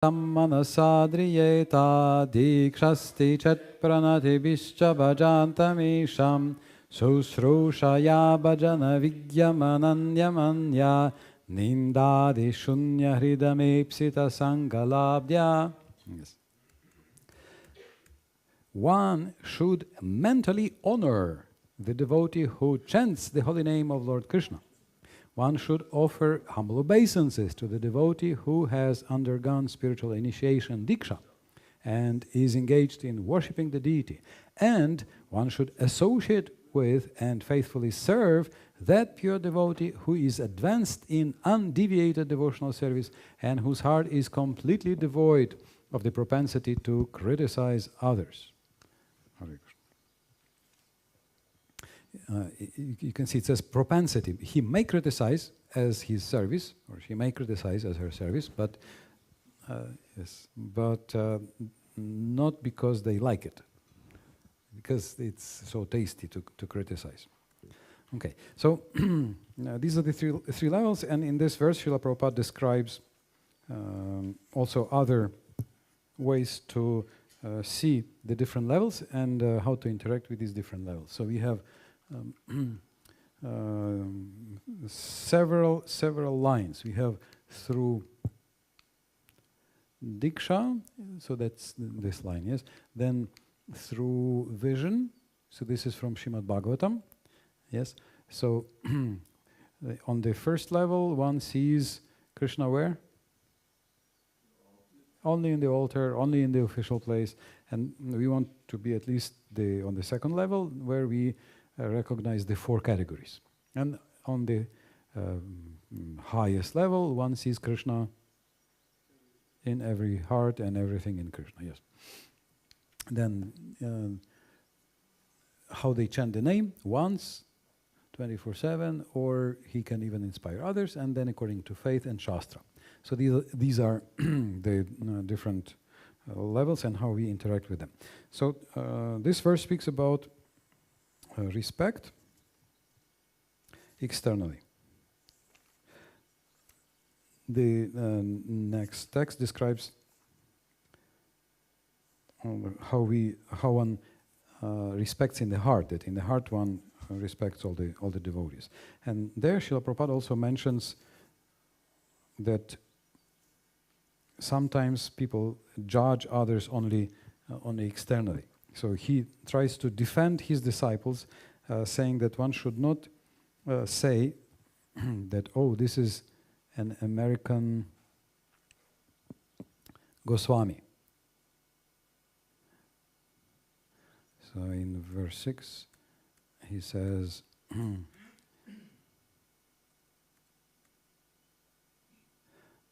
Tamanasadriyeta dikshasti chat pranatibhischa bhajantamisham susrushaya bhajana vigyamananyamanya nindadi shunya hridamepsita sangalabdya. Yes. One should mentally honor the devotee who chants the holy name of Lord Krishna. One should offer humble obeisances to the devotee who has undergone spiritual initiation, diksha, and is engaged in worshipping the deity. And one should associate with and faithfully serve that pure devotee who is advanced in undeviated devotional service and whose heart is completely devoid of the propensity to criticize others. You can see it says propensity. He may criticize as his service, or she may criticize as her service, but not because they like it, because it's so tasty to criticize. Okay, so these are the three levels, and in this verse, Srila Prabhupada describes also other ways to see the different levels and how to interact with these different levels. So we have several lines. We have through diksha, so that's this line, yes. Then through vision, so this is from Srimad Bhagavatam, yes. So on the first level, one sees Krishna where? Only in the altar, only in the official place, and we want to be at least on the second level where we recognize the four categories. And on the highest level, one sees Krishna in every heart and everything in Krishna, yes. Then how they chant the name, once, 24/7, or he can even inspire others, and then according to faith and Shastra. So these are the different levels and how we interact with them. So this verse speaks about respect externally. The next text describes how one respects in the heart. That in the heart one respects all the devotees. And there, Srila Prabhupada also mentions that sometimes people judge others only externally. So he tries to defend his disciples, saying that one should not say that, oh, this is an American Goswami. So in verse 6, he says,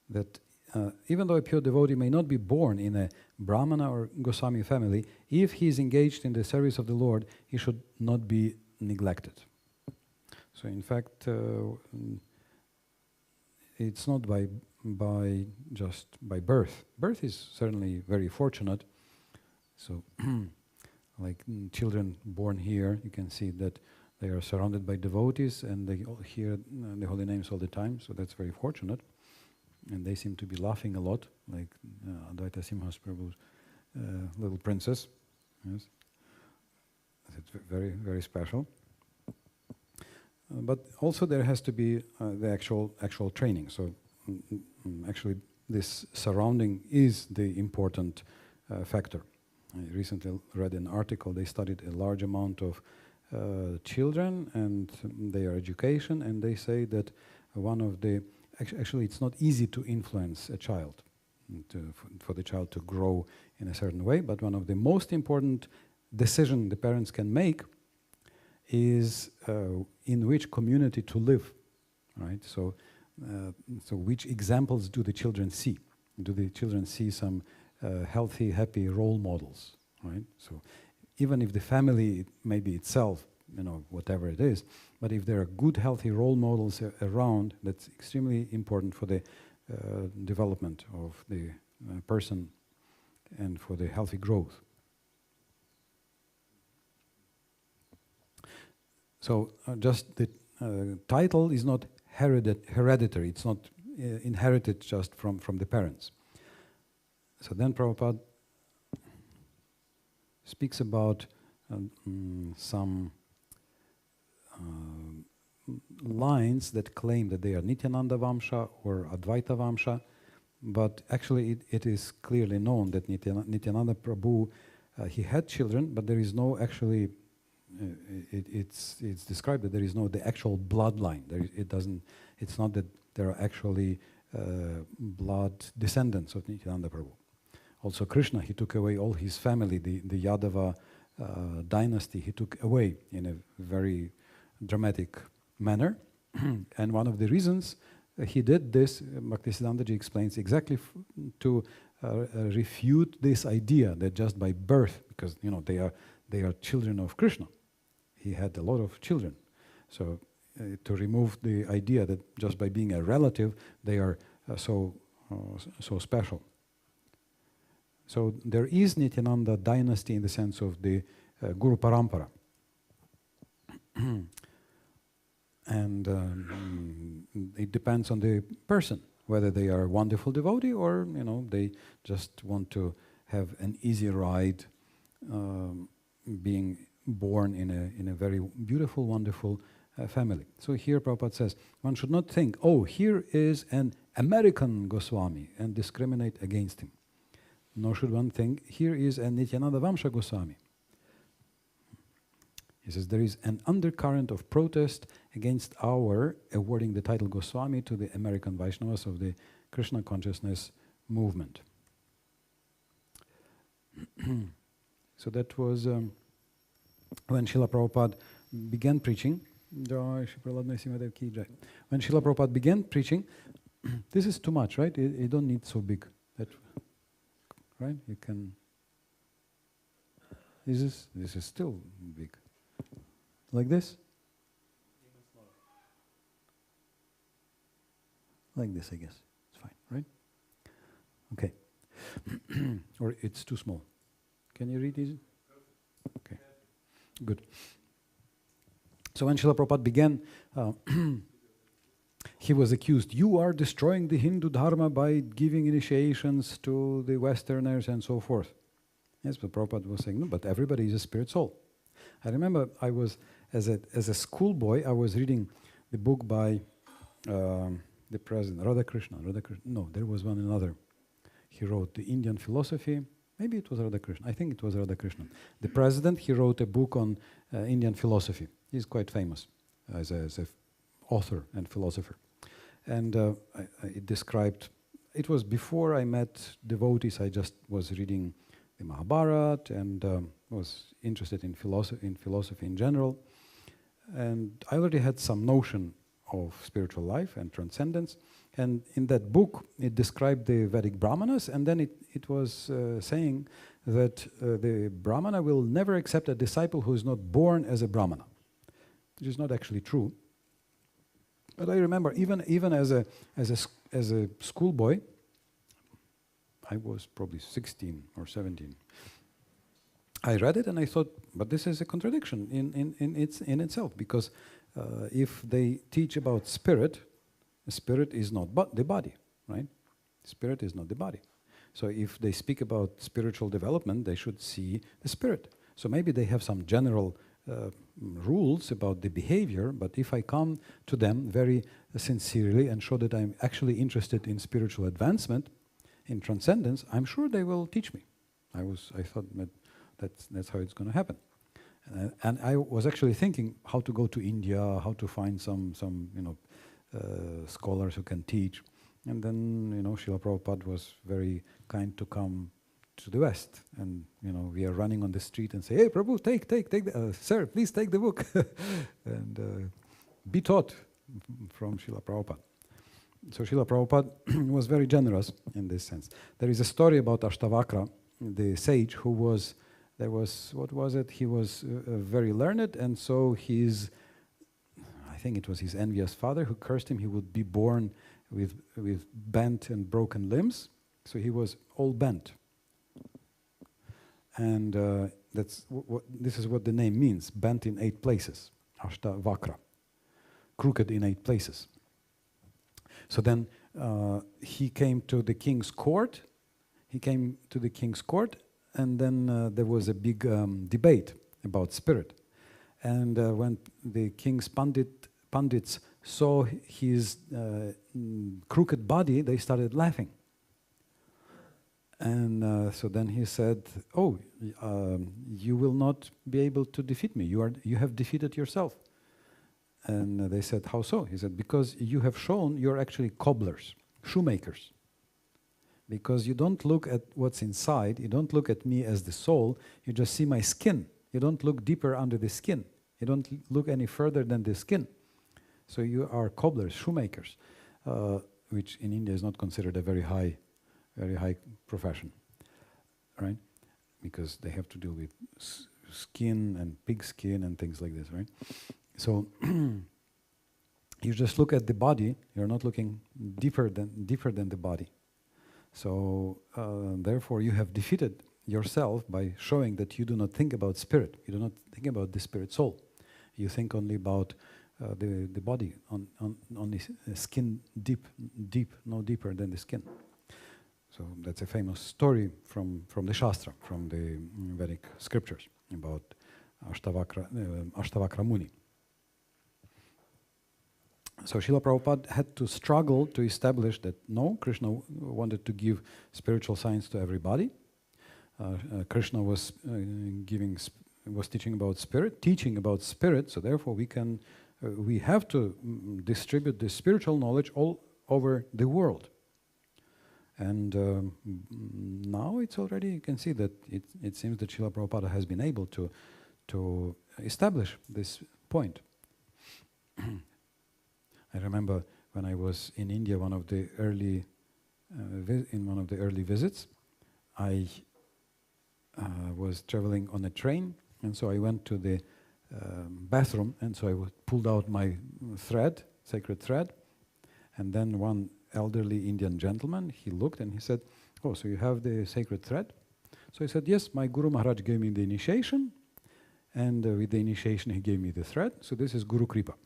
that even though a pure devotee may not be born in a Brahmana or Goswami family, if he is engaged in the service of the Lord, he should not be neglected. So in fact, it's not just by birth. Birth is certainly very fortunate. So like children born here, you can see that they are surrounded by devotees and they all hear the holy names all the time, so that's very fortunate. And they seem to be laughing a lot, like Advaita Simhas Prabhu's little princess. Yes, it's very, very special. But also there has to be the actual training. So actually, this surrounding is the important factor. I recently read an article. They studied a large amount of children and their education, and they say that one of the actually, it's not easy to influence a child, for the child to grow in a certain way, but one of the most important decisions the parents can make is in which community to live, right? So which examples do the children see? Do the children see some healthy, happy role models, right? So even if the family maybe itself, whatever it is, but if there are good, healthy role models around, that's extremely important for the development of the person and for the healthy growth. So just the title is not hereditary, it's not inherited just from the parents. So then Prabhupada speaks about some lines that claim that they are Nityananda Vamsha or Advaita Vamsha, but actually it is clearly known that Nityananda Prabhu, he had children, but there is no actually, it's described that there is no the actual bloodline. It's not that there are actually blood descendants of Nityananda Prabhu. Also Krishna, he took away all his family, the Yadava dynasty, he took away in a very dramatic manner. And one of the reasons he did this, Bhaktisiddhantaji explains exactly to refute this idea that just by birth, because they are children of Krishna. He had a lot of children. So to remove the idea that just by being a relative, they are so special. So there is Nityananda dynasty in the sense of the Guru Parampara. And it depends on the person, whether they are a wonderful devotee or they just want to have an easy ride, being born in a very beautiful, wonderful family. So here Prabhupada says, one should not think, oh, here is an American Goswami and discriminate against him. Nor should one think, here is a Nityananda Vamsha Goswami. He says, there is an undercurrent of protest against our awarding the title Goswami to the American Vaishnavas of the Krishna consciousness movement. So that was when Srila Prabhupada began preaching. When Srila Prabhupada began preaching, this is too much, right? You don't need so big. Right? You can. This is still big. Like this? Like this, I guess. It's fine, right? Okay. Or it's too small. Can you read these? Okay. Good. So when Srila Prabhupada began, he was accused, you are destroying the Hindu Dharma by giving initiations to the Westerners and so forth. Yes, but Prabhupada was saying, no, but everybody is a spirit soul. I remember I was, as a schoolboy, I was reading the book by the president, Radhakrishna. No, there was one another. He wrote the Indian philosophy. Maybe it was Radhakrishna. I think it was Radhakrishna. The president, he wrote a book on Indian philosophy. He's quite famous as a author and philosopher. And it described, it was before I met devotees, I just was reading the Mahabharata and was interested in philosophy in general. And I already had some notion of spiritual life and transcendence. And in that book, it described the Vedic Brahmanas, and then it was saying that the Brahmana will never accept a disciple who is not born as a Brahmana, which is not actually true. But I remember, even as a schoolboy, I was probably 16 or 17. I read it and I thought, but this is a contradiction in itself, because if they teach about spirit, spirit is not the body, right? Spirit is not the body. So if they speak about spiritual development, they should see the spirit. So maybe they have some general rules about the behavior, but if I come to them very sincerely and show that I'm actually interested in spiritual advancement, in transcendence, I'm sure they will teach me. I thought that's how it's going to happen. And I was actually thinking how to go to India, how to find some scholars who can teach. And then, Srila Prabhupada was very kind to come to the West. And, we are running on the street and say, hey, Prabhu, take sir, please take the book. And be taught from Srila Prabhupada. So Srila Prabhupada was very generous in this sense. There is a story about Ashtavakra, the sage who was, what was it? He was very learned, and so I think it was his envious father who cursed him. He would be born with bent and broken limbs, so he was all bent. And this is what the name means, bent in 8 places, Ashtavakra, crooked in 8 places. So then he came to the king's court. he came to the king's court, and then there was a big debate about spirit. And when the king's pundits saw his crooked body, they started laughing. And so then he said, "Oh, you will not be able to defeat me. You have defeated yourself." And they said, "How so?" He said, "Because you have shown you're actually cobblers, shoemakers. Because you don't look at what's inside, you don't look at me as the soul, you just see my skin. You don't look deeper under the skin. You don't look any further than the skin. So you are cobblers, shoemakers," which in India is not considered a very high profession, right? Because they have to deal with skin and pig skin and things like this, right? So you just look at the body, you're not looking deeper than the body. So therefore you have defeated yourself by showing that you do not think about spirit, you do not think about the spirit soul. You think only about the body, on the skin deep, no deeper than the skin. So that's a famous story from the Shastra, from the Vedic scriptures about Ashtavakra Muni. So Srila Prabhupada had to struggle to establish that no, Krishna wanted to give spiritual science to everybody. Krishna was teaching about spirit, so therefore we have to distribute the spiritual knowledge all over the world. And now it's already, you can see that it seems that Srila Prabhupada has been able to establish this point. I remember when I was in India, one of the early visits, I was traveling on a train, and so I went to the bathroom, and so I pulled out my sacred thread, and then one elderly Indian gentleman, he looked and he said, "Oh, so you have the sacred thread?" So I said, "Yes, my Guru Maharaj gave me the initiation, and with the initiation he gave me the thread, so this is Guru Kripa."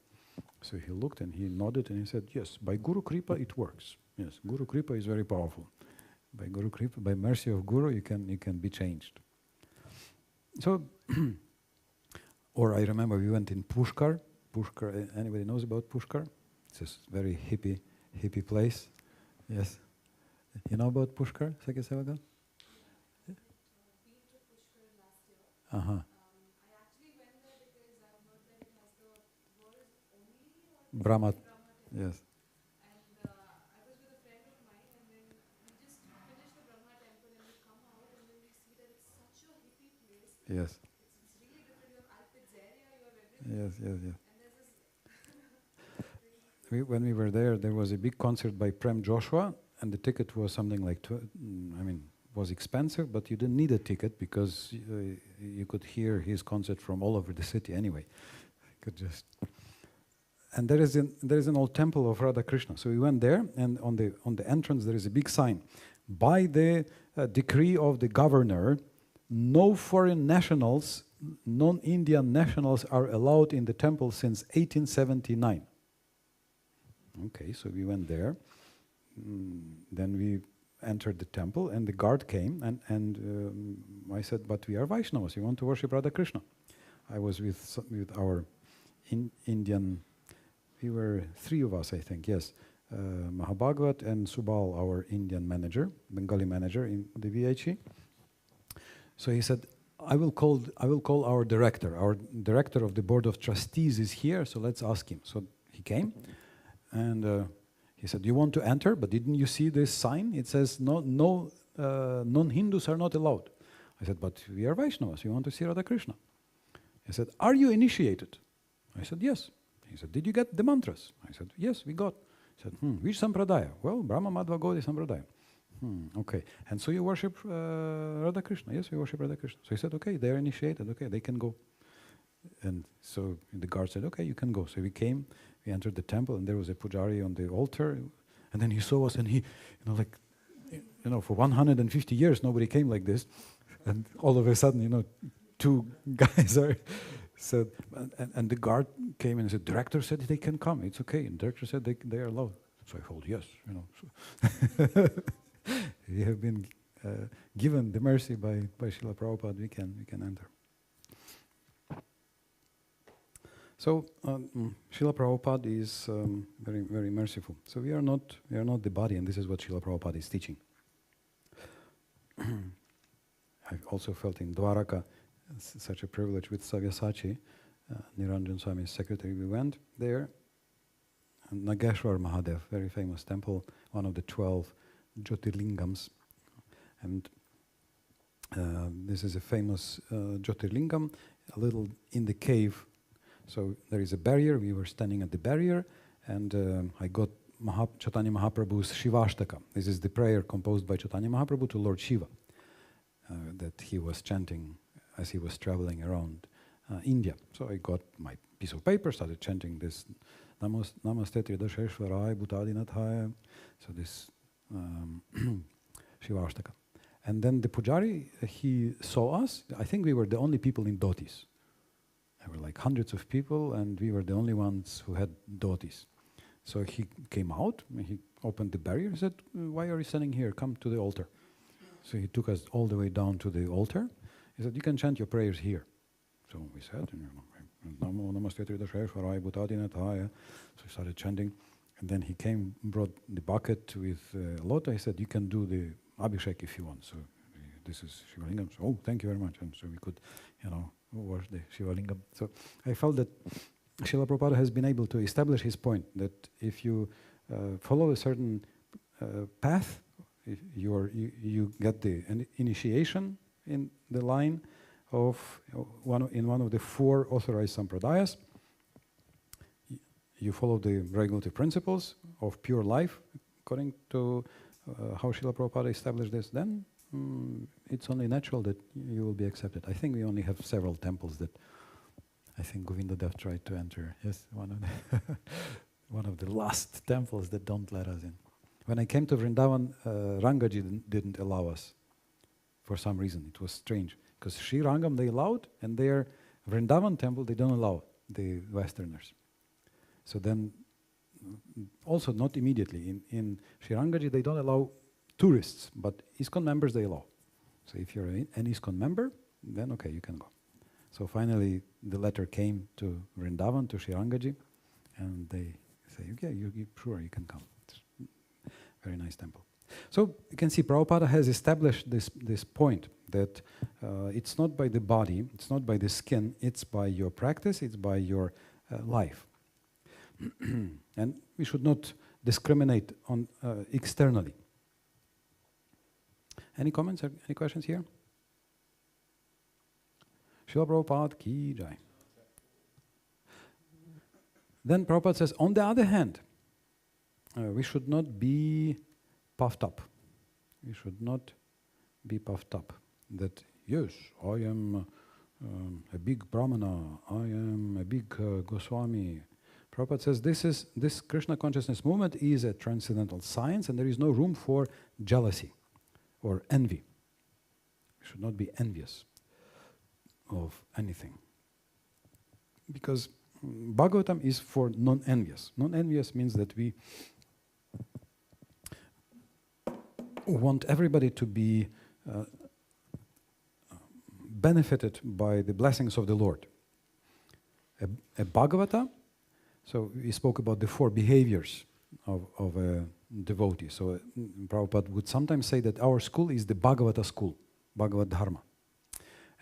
So he looked and he nodded and he said, "Yes, by Guru Kripa it works. Yes, Guru Kripa is very powerful. By Guru Kripa, by mercy of Guru, you can be changed." So, or I remember we went in Pushkar. Pushkar, anybody knows about Pushkar? It's a very hippie place. Yes. You know about Pushkar, Sakya Sevaka? Been to Pushkar last year. I actually went there because I've heard that it has the world's only Brahma. temple. Yes. And I was with a friend of mine, and then we just finished the Brahma temple, and we come out, and then we see that it's such a hippie place. Yes. It's really different. You have Alpizzeria, you have everything. Yes. And there's this. When we were there was a big concert by Prem Joshua, and the ticket was something like, was expensive, but you didn't need a ticket because you could hear his concert from all over the city anyway. You could just. And there is an old temple of Radha Krishna. So we went there, and on the entrance there is a big sign, by the decree of the governor, no foreign nationals, non-Indian nationals are allowed in the temple since 1879. Okay, so we went there. Then we entered the temple, and the guard came, and I said, "But we are Vaishnavas. We want to worship Radha Krishna." I was with our Indian. We were three of us, I think. Yes, Mahabhagavat and Subal, our Indian manager, Bengali manager in the VHE. So he said, "I will call our director. Our director of the board of trustees is here. So let's ask him." So he came. And he said, "You want to enter, but didn't you see this sign? It says non-Hindus are not allowed." I said, "But we are Vaishnavas. We want to see Radha Krishna." He said, "Are you initiated?" I said, "Yes." He said, "Did you get the mantras?" I said, "Yes, we got." He said, "Which sampradaya?" "Well, Brahma, Madhva, Gaudiya sampradaya." Okay. "And so you worship Radha Krishna?" "Yes, we worship Radha Krishna." So he said, "Okay, they are initiated. Okay, they can go." And so the guard said, "Okay, you can go." So we came. We entered the temple, and there was a pujari on the altar, and then he saw us, and he, for 150 years nobody came like this, and all of a sudden, two guys are said, and the guard came and said, "Director said they can come. It's okay." And director said they are allowed. So I told yes, So we have been given the mercy by Srila Prabhupada, we can enter. So Srila Prabhupada is very, very merciful. So we are not the body, and this is what Srila Prabhupada is teaching. I also felt in Dwaraka such a privilege with Sabyasachi, Niranjan Swami's secretary. We went there, and Nageshwar Mahadev, very famous temple, one of the 12 Jyotirlingams. And this is a famous Jyotirlingam, a little in the cave. So there is a barrier, we were standing at the barrier, and I got Chaitanya Mahaprabhu's Shivashtaka. This is the prayer composed by Chaitanya Mahaprabhu to Lord Shiva that he was chanting as he was traveling around India. So I got my piece of paper, started chanting this Namaste Tridasheshwarai Bhutadinathaya. So this Shivashtaka. And then the Pujari, he saw us. I think we were the only people in dhotis. There were like hundreds of people, and we were the only ones who had dhotis. So he came out, he opened the barrier, and said, "Why are you standing here? Come to the altar." So he took us all the way down to the altar. He said, "You can chant your prayers here." So we said, "Namo Namaste Tridasheshwarai Bhutadinathaya." So we started chanting, and then he came, brought the bucket with a lota. He said, "You can do the Abhishek if you want." So this is Shivalingam. So, "Oh, thank you very much." And so we could, wash the Shivalingam. So I felt that Srila Prabhupada has been able to establish his point that if you follow a certain path, if you get the initiation in the line of one of the 4 authorized sampradayas, you follow the regulative principles of pure life according to how Srila Prabhupada established this, then it's only natural that you will be accepted. I think we only have several temples that I think Govinda Dev tried to enter. Yes, one of the last temples that don't let us in. When I came to Vrindavan, Rangaji didn't allow us for some reason. It was strange because Sri Rangam they allowed, and their Vrindavan temple they don't allow the Westerners. So then, also not immediately in Sri Rangaji they don't allow tourists, but ISKCON members they allow. So if you're an ISKCON member, then okay, you can go. So finally, the letter came to Vrindavan, to Sri Rangaji, and they say, "Okay, sure, you can come." It's a very nice temple. So you can see Prabhupada has established this point that it's not by the body, it's not by the skin, it's by your practice, it's by your life. And we should not discriminate on externally. Any comments or any questions here? Srila Prabhupada ki jai. Then Prabhupada says, on the other hand, we should not be puffed up. We should not be puffed up. That, yes, I am a big Brahmana, I am a big Goswami. Prabhupada says this Krishna consciousness movement is a transcendental science, and there is no room for jealousy or envy. We should not be envious of anything. Because Bhagavatam is for non-envious. Non-envious means that we want everybody to be benefited by the blessings of the Lord. A Bhagavata, so we spoke about the 4 behaviors of a devotee. So Prabhupada would sometimes say that our school is the Bhagavata school, Bhagavad Dharma.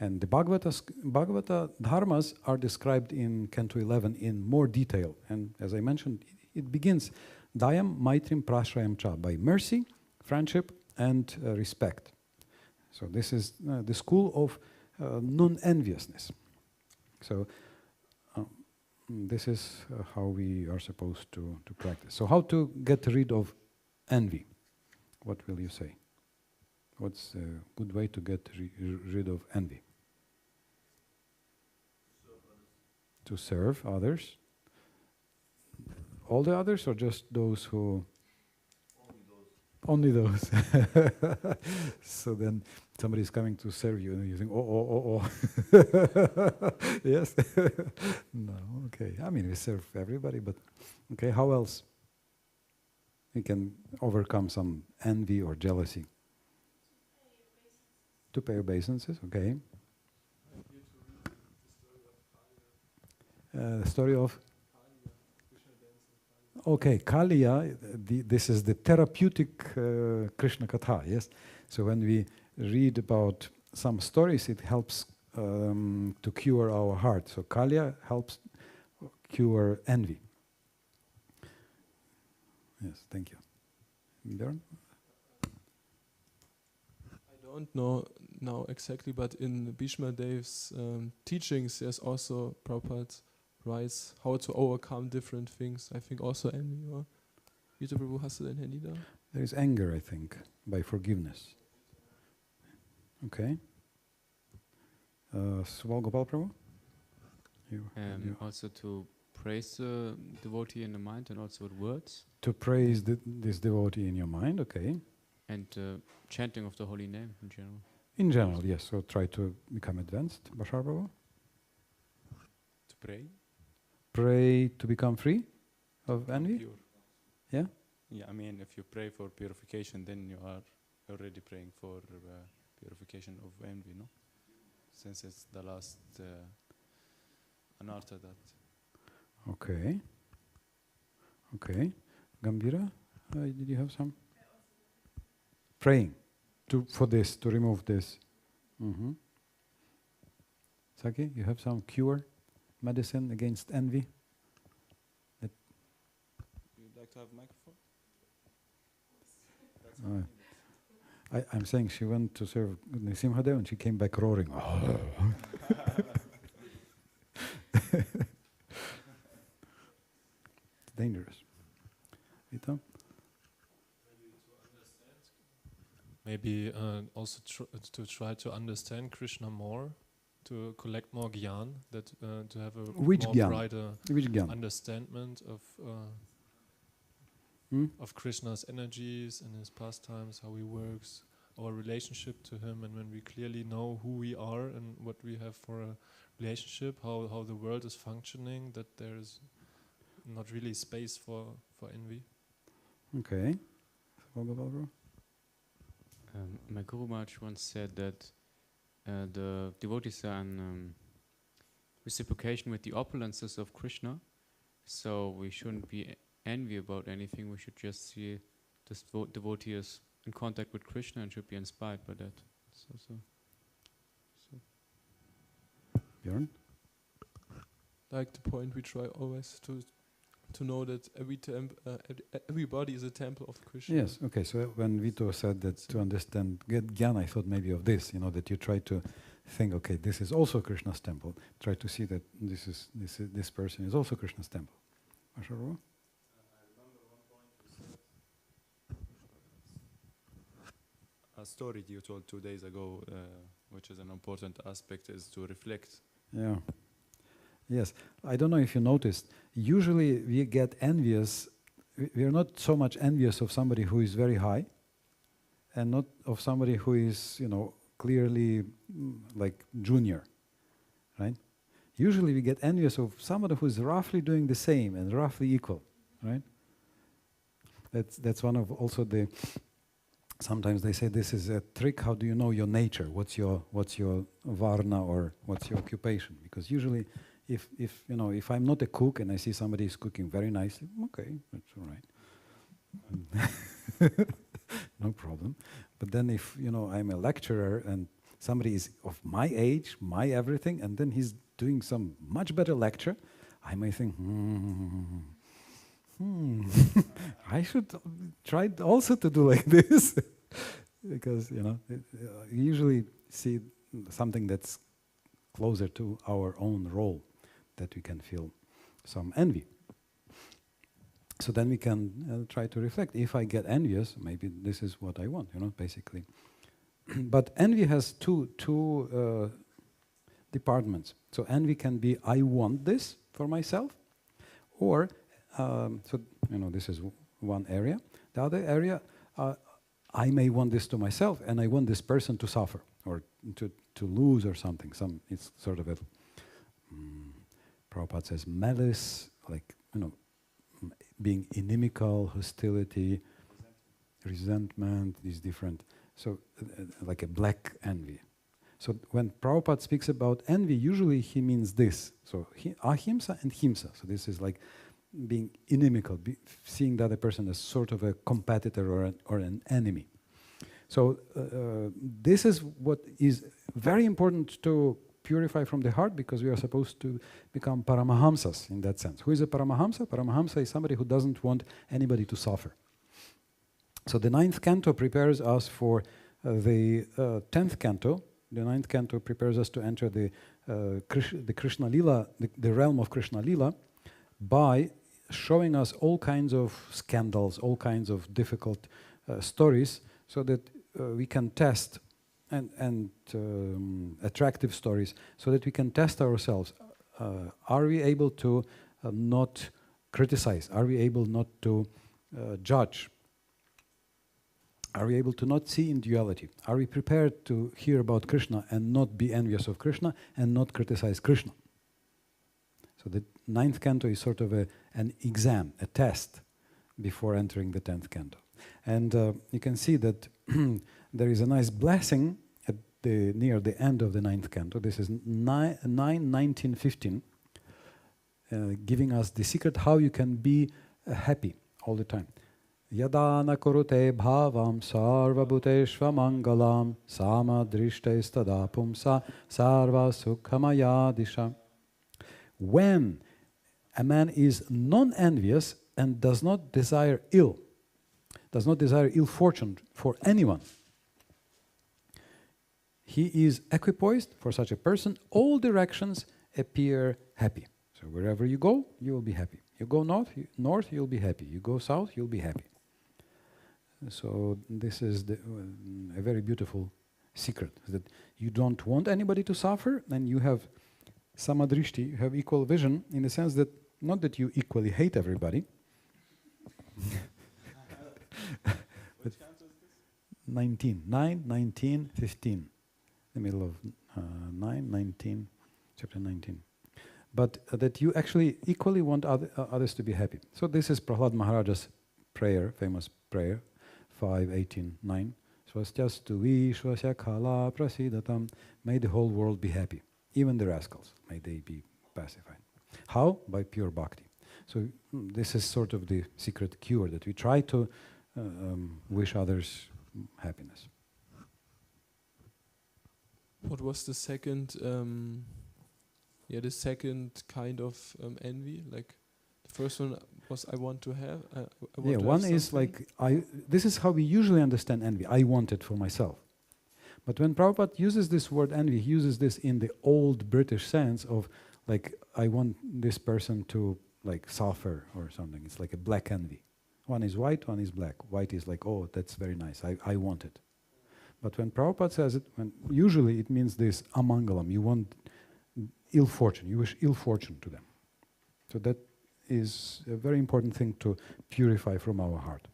And the Bhagavata Dharmas are described in Canto 11 in more detail. And as I mentioned, it begins Dayam Maitrim Prashrayam Cha, by mercy, friendship, and respect. So this is the school of non-enviousness. So this is how we are supposed to practice. So how to get rid of envy? What will you say? What's a good way to get rid of envy? To serve others. All the others, or just those who? Only those. So then somebody is coming to serve you and you think, oh. Yes? No, okay. I mean, we serve everybody, but okay, how else we can overcome some envy or jealousy? To pay obeisances, okay. The story of okay, Kaliya, this is the therapeutic Krishna Katha, yes? So when we read about some stories, it helps to cure our heart. So Kaliya helps cure envy. Yes, thank you. Björn? I don't know now exactly, but in Bhishma Dev's teachings, there's also Prabhupada writes how to overcome different things. I think also envy. Or Vita Prabhu, hast du dein Handy da? There is anger, I think, by forgiveness. Okay. Sval Gopal Prabhu? Also to praise the devotee in the mind and also with words. To praise this devotee in your mind, okay. And chanting of the holy name in general. In general, yes. So try to become advanced. Bashar Prabhu? To pray? Pray to become free of envy? Pure. Yeah? Yeah, I mean, if you pray for purification, then you are already praying for purification of envy, no? Since it's the last anartha that. Okay. Okay. Gambira, did you have some? Praying for this, to remove this. Mm-hmm. Saki, you have some cure, medicine against envy? You'd like to have a microphone? I'm saying she went to serve Nisimhadev and she came back roaring. It's dangerous. Vita? Maybe also to try to understand Krishna more, to collect more gyan, that to have a Which more gyan? brighter Which gyan? understanding of Krishna's energies and his pastimes, how he works, our relationship to him, and when we clearly know who we are and what we have for a relationship, how the world is functioning, that there is not really space for envy. Okay. My Guru Maharaj once said that the devotees are in reciprocation with the opulences of Krishna, so we shouldn't be envy about anything. We should just see this devotee is in contact with Krishna and should be inspired by that. So. Björn? Like the point we try always to know that everybody is a temple of Krishna. Yes, okay, so when Vito said that to understand Gyan, I thought maybe of this, that you try to think, okay, this is also Krishna's temple. Try to see that this person is also Krishna's temple. Asharu? A story you told 2 days ago, which is an important aspect, is to reflect. Yeah. Yes. I don't know if you noticed, usually we get envious, we are not so much envious of somebody who is very high and not of somebody who is, clearly like junior, right? Usually we get envious of somebody who is roughly doing the same and roughly equal, right? That's one of also the, sometimes they say this is a trick, how do you know your nature? What's your varna or what's your occupation? Because usually if I'm not a cook and I see somebody is cooking very nicely, okay, that's all right. No problem. But then if, I'm a lecturer and somebody is of my age, my everything, and then he's doing some much better lecture, I may think, I should try also to do like this. Because, you usually see something that's closer to our own role, that we can feel some envy. So then we can try to reflect. If I get envious, maybe this is what I want, basically. But envy has two departments. So envy can be, I want this for myself, or, this is one area. The other area, I may want this to myself, and I want this person to suffer, or to lose or something. It's sort of a, Prabhupada says, malice, like, being inimical, hostility, resentment, these different. So, like a black envy. So when Prabhupada speaks about envy, usually he means this. So ahimsa and himsa. So this is like being inimical, seeing the other person as sort of a competitor or an enemy. So this is what is very important to purify from the heart, because we are supposed to become paramahamsas in that sense. Who is a paramahamsa? Paramahamsa is somebody who doesn't want anybody to suffer. So the 9th canto prepares us for the 10th canto. The 9th canto prepares us to enter the Krishna Lila, the realm of Krishna Lila, by showing us all kinds of scandals, all kinds of difficult stories, so that we can test, and attractive stories, so that we can test ourselves. Are we able to not criticize? Are we able not to judge? Are we able to not see in duality? Are we prepared to hear about Krishna and not be envious of Krishna and not criticize Krishna? So the 9th canto is sort of an exam, a test, before entering the 10th canto. And you can see that there is a nice blessing at near the end of the 9th canto. This is 9:19:15, giving us the secret how you can be happy all the time. Yadana kurute bhavam sarva bhuteshva mangalam sama drishtes tada pumsa sarva sukhamaya disha. When a man is non-envious and does not desire ill fortune for anyone, he is equipoised. For such a person, all directions appear happy. So wherever you go, you will be happy. You go north, you'll be happy. You go south, you'll be happy. So this is a very beautiful secret, that you don't want anybody to suffer, and you have samadrishti, you have equal vision, in the sense that not that you equally hate everybody. But 9:19:15, the middle of 9:19, chapter 19. But that you actually equally want others to be happy. So this is Prahlad Maharaja's prayer, famous prayer, 5:18:9. Swastyastu vishwasya khala prasidatam. May the whole world be happy, even the rascals. May they be pacified. How? By pure bhakti. So this is sort of the secret cure, that we try to wish others happiness. What was the second? The second kind of envy. Like the first one was, I want to have. One is like this is how we usually understand envy. I want it for myself. But when Prabhupada uses this word envy, he uses this in the old British sense of like, I want this person to like suffer or something. It's like a black envy. One is white, one is black. White is like, oh, that's very nice. I want it. But when Prabhupada says it, usually it means this amangalam. You want ill fortune. You wish ill fortune to them. So that is a very important thing to purify from our heart.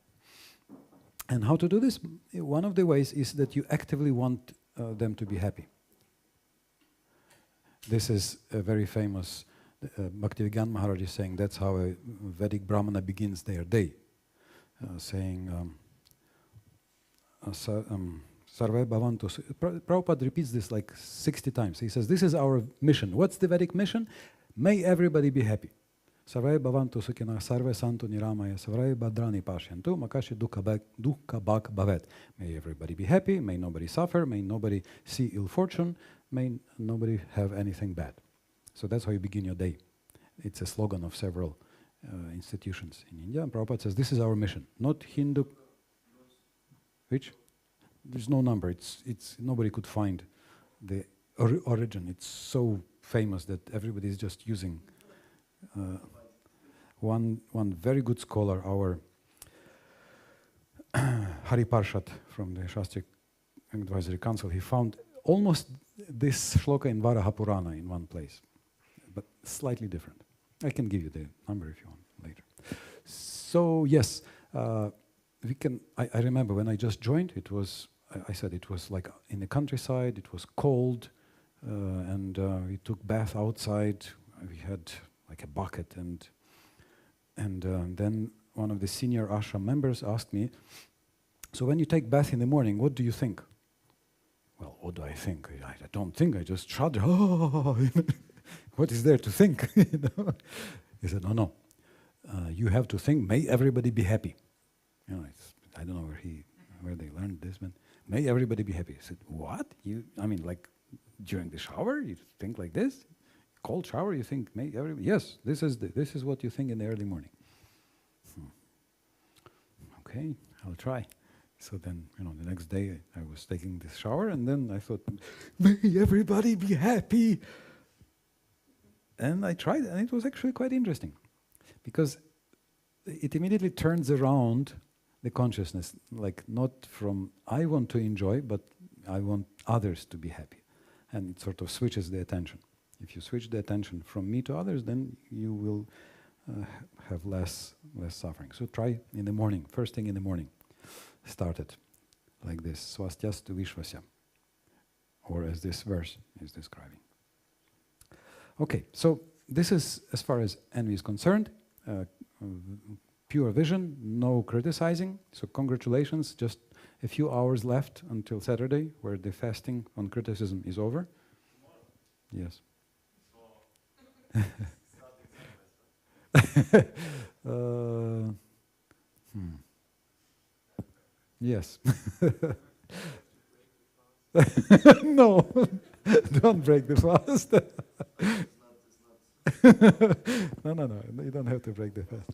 And how to do this? One of the ways is that you actively want them to be happy. This is a very famous, Bhaktivedanta Maharaj is saying that's how a Vedic Brahmana begins their day, saying, Sarve Bhavantu. Prabhupada repeats this like 60 times. He says, this is our mission. What's the Vedic mission? May everybody be happy. Sarve Bhavantu Sukhina, Sarve Santu Niramaya, Sarve Bhadrani Pashyantu, Makashi Dukkha Bhak Bhavet. May everybody be happy, may nobody suffer, may nobody see ill fortune, may nobody have anything bad. So that's how you begin your day. It's a slogan of several institutions in India. And Prabhupada says, this is our mission. Not Hindu. Which? There's no number. It's nobody could find the origin. It's so famous that everybody is just using. One very good scholar, our Hari Parshat from the Sastri Advisory Council, he found almost this shloka in Varaha Purana in one place, but slightly different. I can give you the number if you want later. So yes, we can. I remember when I just joined, it was. I said it was like in the countryside. It was cold, and we took bath outside. We had like a bucket, and then one of the senior ashram members asked me, So when you take bath in the morning, what do you think? Well, what do I think? I don't think, I just shudder. Oh, what is there to think? You know? He said, no. You have to think, may everybody be happy. You know, I don't know where they learned this, but may everybody be happy. I said, what? Like during the shower, you think like this? Cold shower, you think, may everybody? Yes, this is what you think in the early morning. Okay, I'll try. So then, the next day I was taking this shower, and then I thought, may everybody be happy. And I tried, and it was actually quite interesting, because it immediately turns around the consciousness, like not from I want to enjoy, but I want others to be happy. And it sort of switches the attention. If you switch the attention from me to others, then you will have less suffering. So try in the morning, first thing in the morning. Start it like this, swastyastu vishvasya, or as this verse is describing. Okay, so this is as far as envy is concerned. Pure vision, no criticizing. So congratulations, just a few hours left until Saturday, where the fasting on criticism is over. Yes. Yes. No, don't break the fast. No, you don't have to break the fast.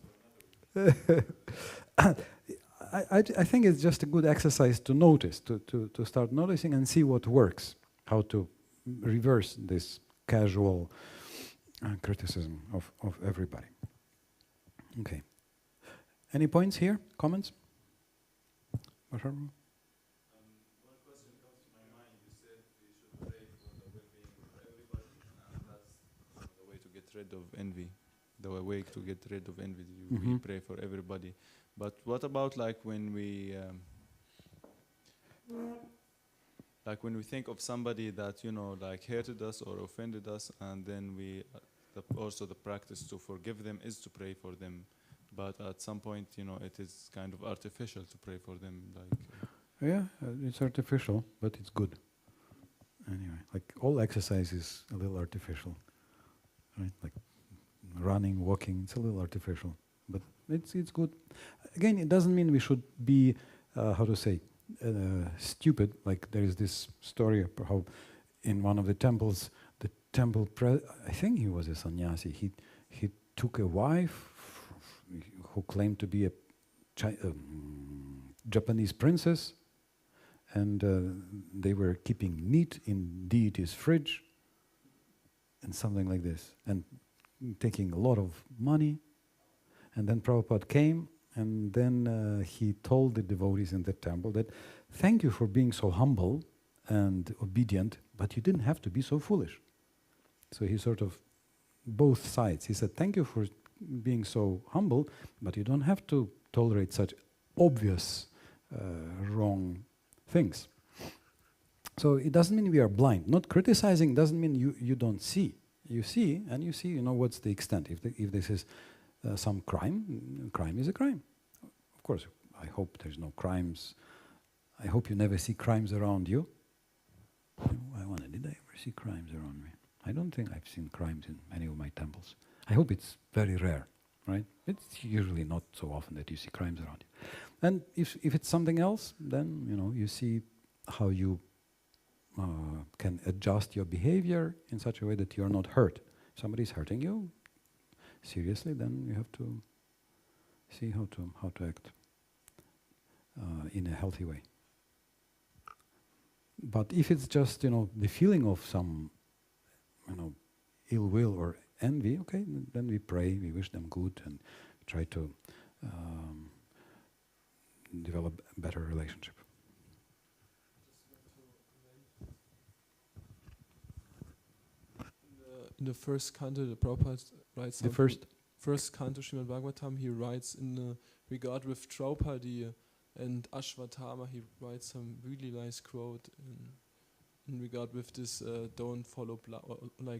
I think it's just a good exercise to notice, to start noticing and see what works, how to reverse this casual criticism of everybody. Okay. Any points here? Comments? One question comes to my mind. You said we should pray for the well-being of everybody, and that's the way to get rid of envy. The way to get rid of envy, we pray for everybody. But what about when we think of somebody that hurted us or offended us, and then we also the practice to forgive them is to pray for them. But at some point, it is kind of artificial to pray for them. Yeah, it's artificial, but it's good. Anyway, all exercise is a little artificial, right? Like running, walking, it's a little artificial, but it's good. Again, it doesn't mean we should be, stupid. Like there is this story of how in one of the temples, I think he was a sannyasi, he took a wife who claimed to be a Japanese princess, and they were keeping meat in deity's fridge and something like this, and taking a lot of money. And then Prabhupada came, and then he told the devotees in the temple that, thank you for being so humble and obedient, but you didn't have to be so foolish. So he sort of, both sides, he said, thank you for being so humble, but you don't have to tolerate such obvious wrong things. So it doesn't mean we are blind. Not criticizing doesn't mean you don't see. You see, and you see, what's the extent. If this is some crime is a crime. Of course, I hope there's no crimes. I hope you never see crimes around you. Did I ever see crimes around me? I don't think I've seen crimes in any of my temples. I hope it's very rare, right? It's usually not so often that you see crimes around you. And if it's something else, then you see how you can adjust your behavior in such a way that you're not hurt. If somebody's hurting you seriously, then you have to see how to act in a healthy way. But if it's just the feeling of some ill will or envy, okay, then we pray, we wish them good, and try to develop a better relationship. In the first canto, the Prabhupada writes The first canto Srimad Bhagavatam, he writes in regard with Draupadi and Ashwatthama, he writes some really nice quote in regard with this don't follow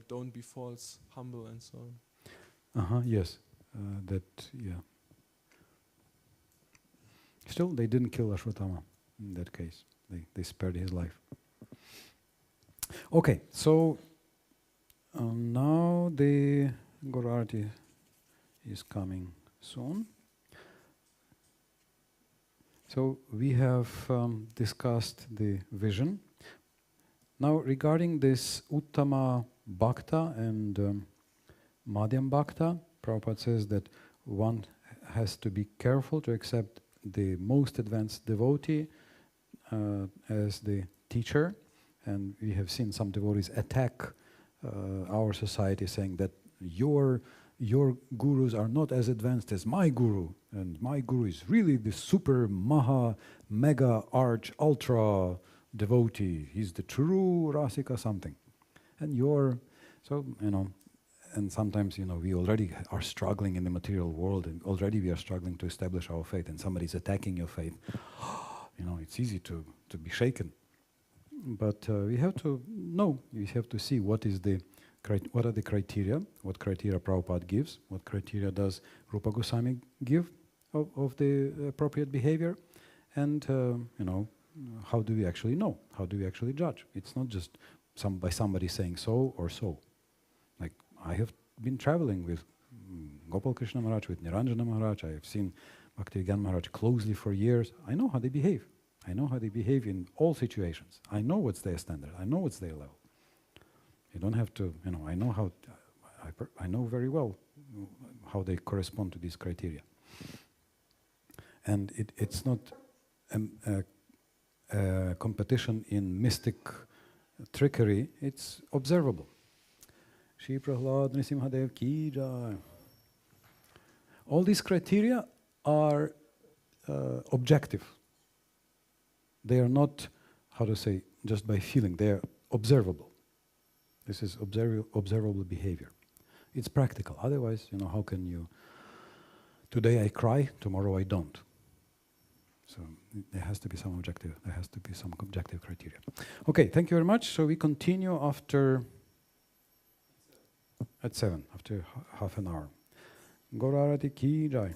don't be false, humble, and so on. Yes. Still, they didn't kill Ashwatthama. in that case. They spared his life. Okay, so now the Guru Arati is coming soon. So we have discussed the vision. Now regarding this Uttama Bhakta and Madhyam Bhakta, Prabhupada says that one has to be careful to accept the most advanced devotee as the teacher. And we have seen some devotees attack our society, saying that your gurus are not as advanced as my guru, and my guru is really the super maha mega arch ultra devotee. He's the true Rasika something. And and sometimes, we already are struggling in the material world, and already we are struggling to establish our faith, and somebody's attacking your faith. It's easy to be shaken. But we have to know, we have to see what are the criteria, what criteria Prabhupada gives, what criteria does Rupa Goswami give of the appropriate behavior, and how do we actually know, how do we actually judge? It's not just by somebody saying so or so. Like, I have been traveling with Gopal Krishna Maharaj, with Niranjana Maharaj, I have seen Bhakti Vigyan Maharaj closely for years. I know how they behave. I know how they behave in all situations. I know what's their standard. I know what's their level. You don't have to, I know I know very well how they correspond to these criteria. And it's not a competition in mystic trickery, it's observable. Shri Prahlad Nrisimhadev ki jai. All these criteria are objective. They are not, just by feeling, they are observable. This is observable behavior. It's practical. Otherwise, how can you, today I cry, tomorrow I don't. So there has to be some objective criteria. Okay, thank you very much. So we continue at 7, after half an hour. Guru Arati ki jai.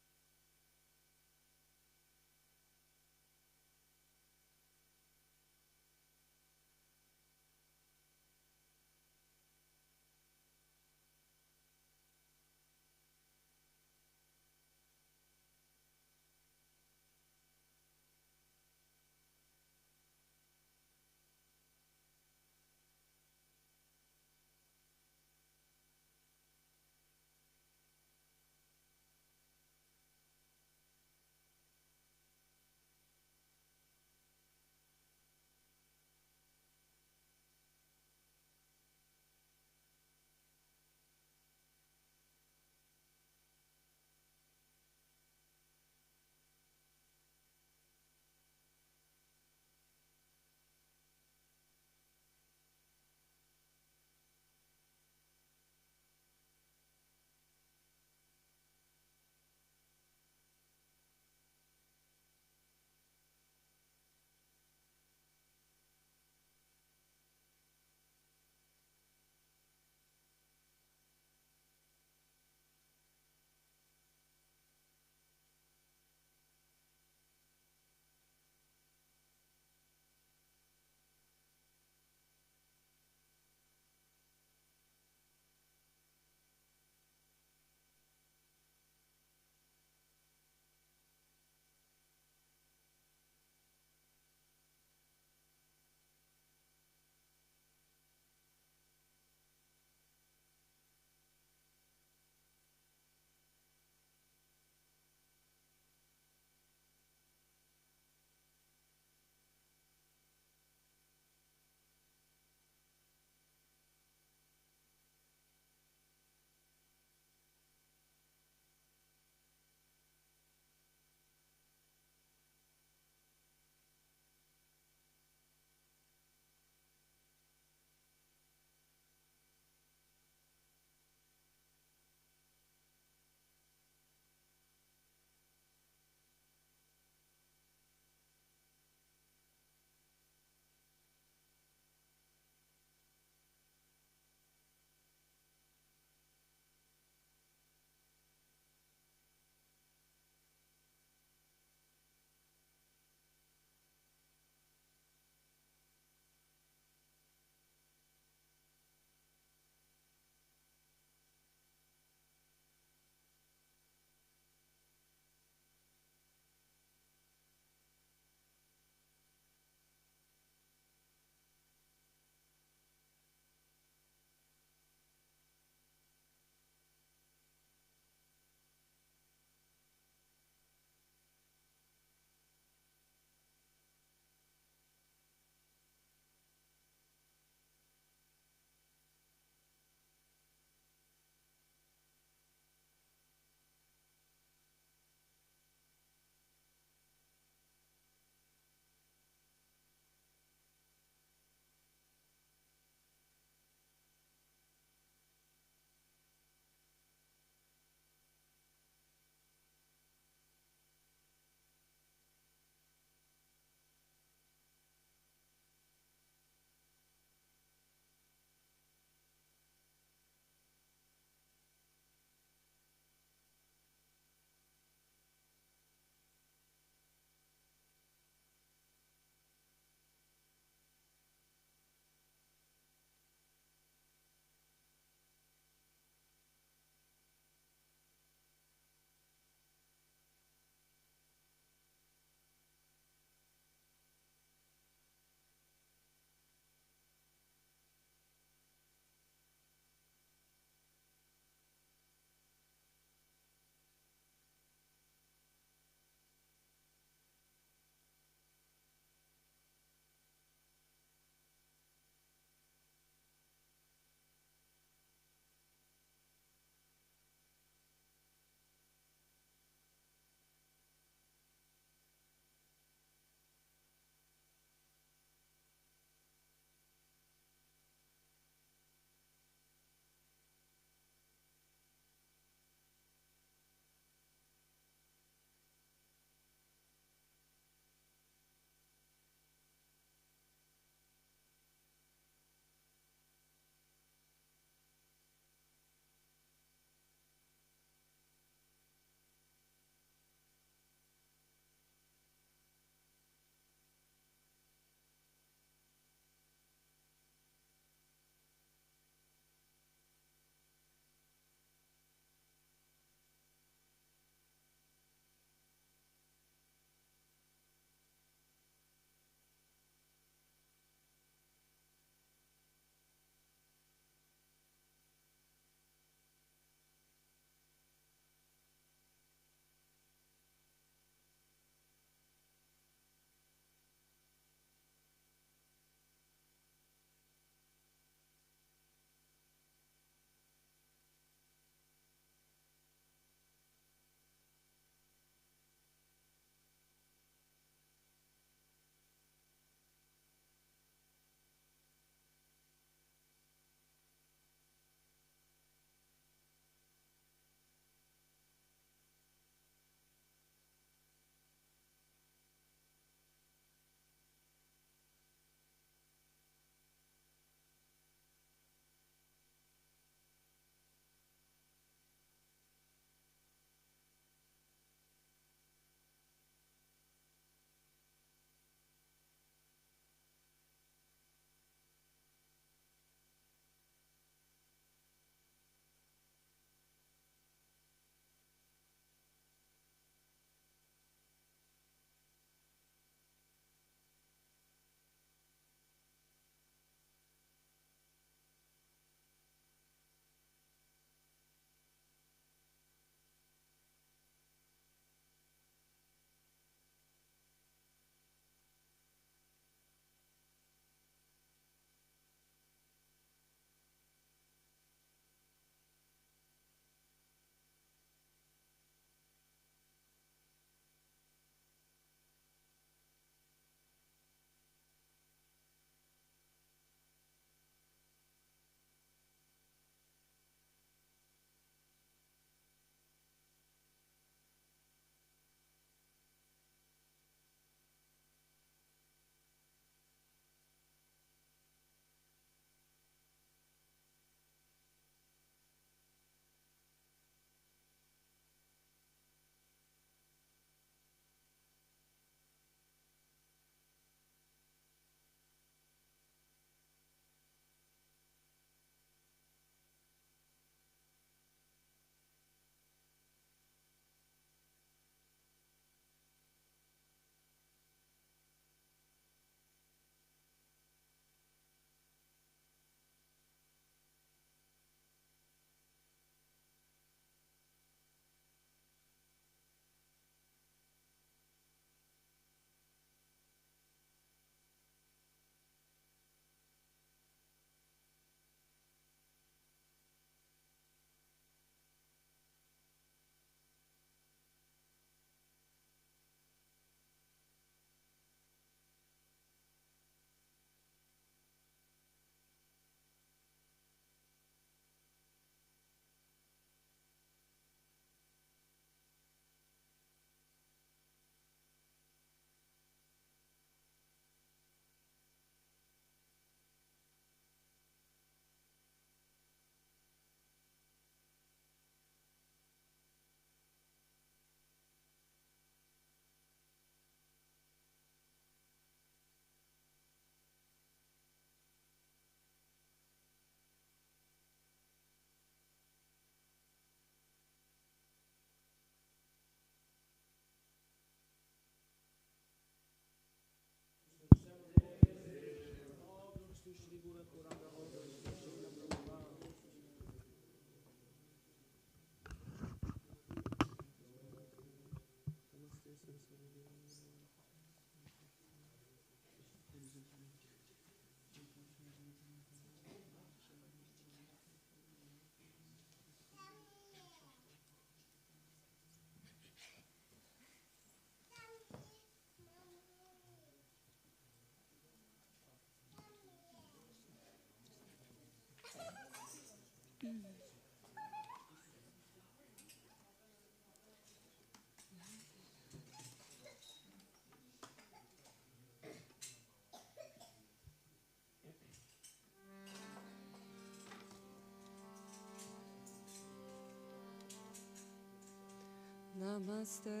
Namaste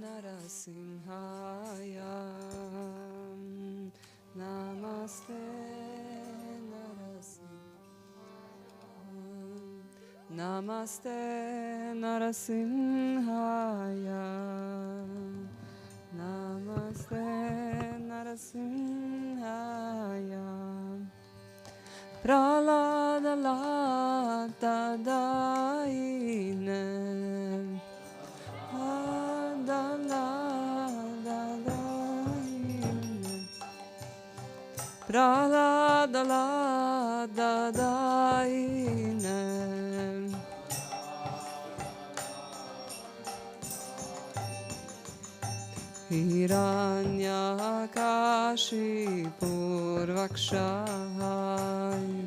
Narasimhaya. Namaste Narasimhaya. Namaste Narasimhaya. Namaste Narasimhaya. Pralada lata daine. Pralada lada daine. Hiranyakashipurvakshai.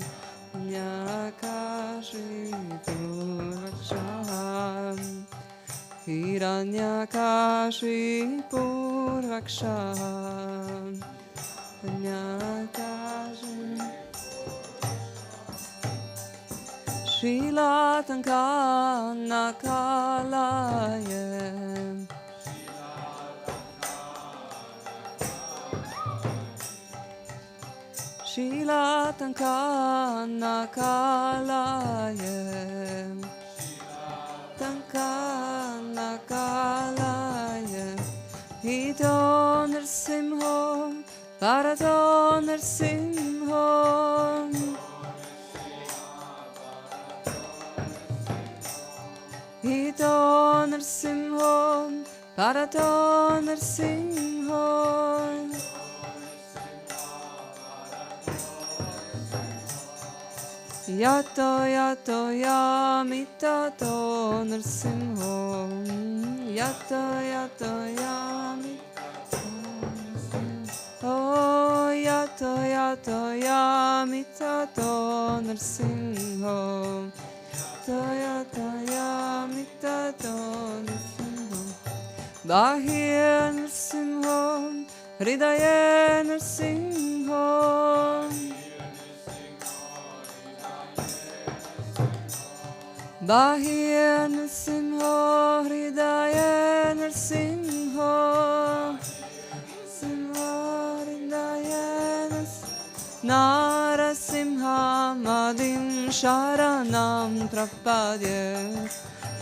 Nyakashipurvakshai. Hiranyakashipurvakshai. Shilatankanakalaya. Shilatankanakalaya. Tankanakalaya. Hito Nrsimho Bharato Nrsimho. Hito Nrsimho Bharato Nrsimho. Yato yato yamitato Nrsimho. Yato yato yamitato. Oh, yato yato yamitato Nrsimho. Yato yamitato Nrsimho. Bahir Nrsimho. Hridaya Nrsimho. Bahir Nrsimho. Hridaya Nrsimho. Narasimhamadim sharanam prapadye.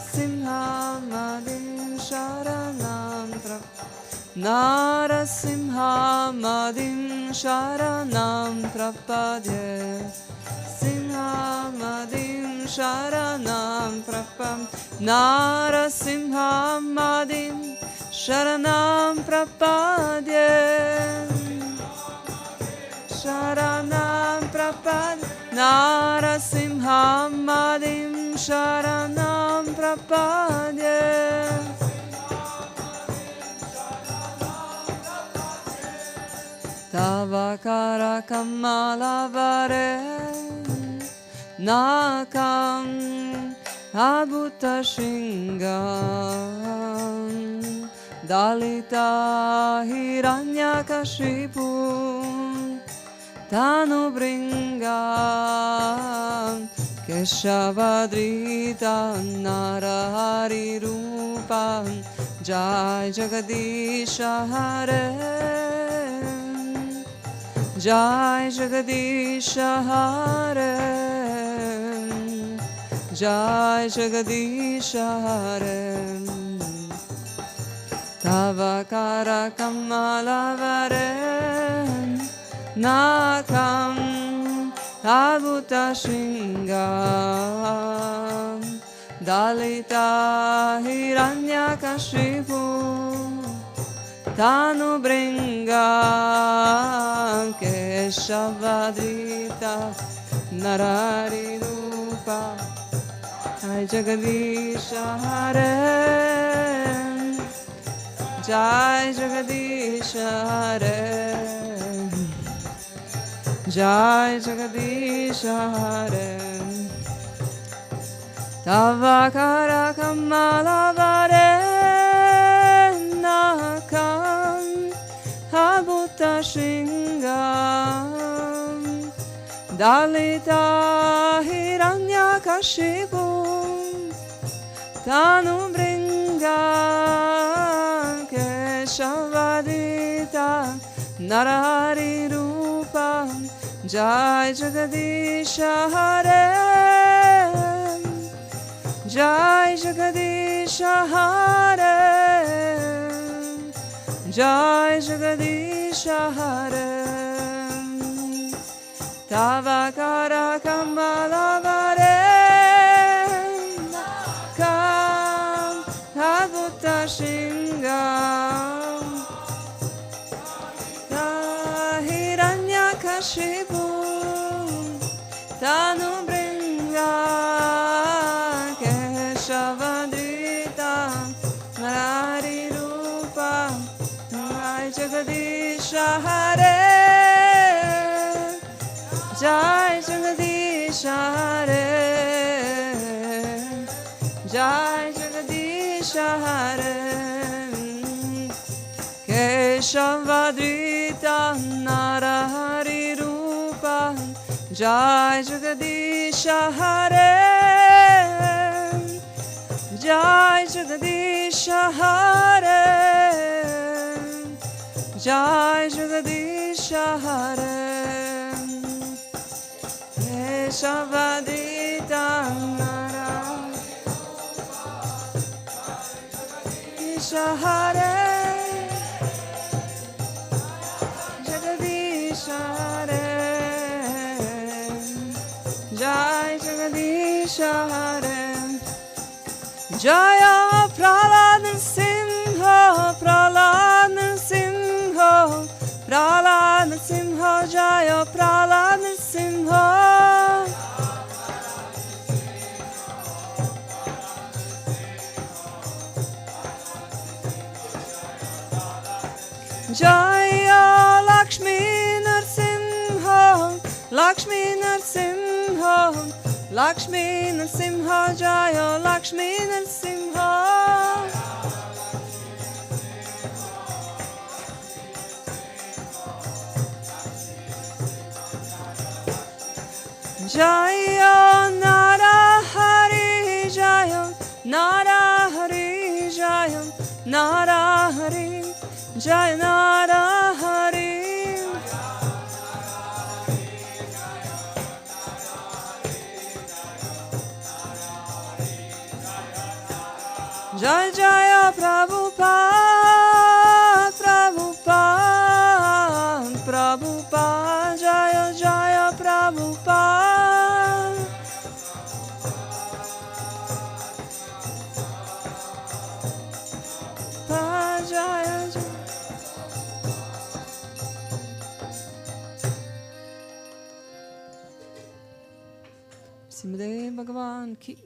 Simhamadim sharanam prapadye. Narasimhamadim sharanam prapadye. Simhamadim sharanam prapadye. Narasimhamadim sharanam prapadye. Sharanam prapadye. Narasimhamadim sharanam prapadye. Tavakara kamalavare nakam abhuta shingam dalita hiranyakashipu tanu bringam keshavadrita narahari rupam. Jai Jagadisha Hare. Jai Jagadisha Hare. Jai Jagadisha Hare. Tavakara kamalavare nakam abhuta shingam dalita hiranyakashipu tanu bringam keshavadrita narari rupa. Jai Jagadisha Hare. Jai Jagadisha Hare. Jai Jagadisha Hare. Tavakara kamalavare nakam abhuta shingam dalita hiranyakashipu tanu bringa Narahari Rupa, Jai Jagadisha Hare, Jai Jagadisha Hare, Jai Jagadisha Hare. Tavakara Kamala Vare, Kam Advuta Shingam, Hiranyakashipu, Tanu Bringa, Keshavadrita, Narari Rupa, Jai Jagadisha Hare, Jai Jagadisha Hare, Jai Jagadisha Hare, Keshavadrita Narahari Rupa, Jai Jagadisha Hare, Jai Jagadisha Hare, Jai Jagadisha Hare, Keshavadrita Narahari Hare, Jagadisha Hare, Jai Jagadisha Hare, Jaya Prahlad Simha, Prahlad Simha, Prahlad Simha, Jaya Prahlad Simha, Jaya Lakshmi Narsimha, Lakshmi Narsimha, Lakshmi Narsimha, Jaya Lakshmi Narsimha, Jaya Narahari, Jaya Narahari, Jaya Narahari, Jaya Narahari, Jaya Jaya Prabhupada, Prabhupada, Prabhupada, Jaya Jaya Prabhupada, Jaya Jaya. Simde Bhagavan ki.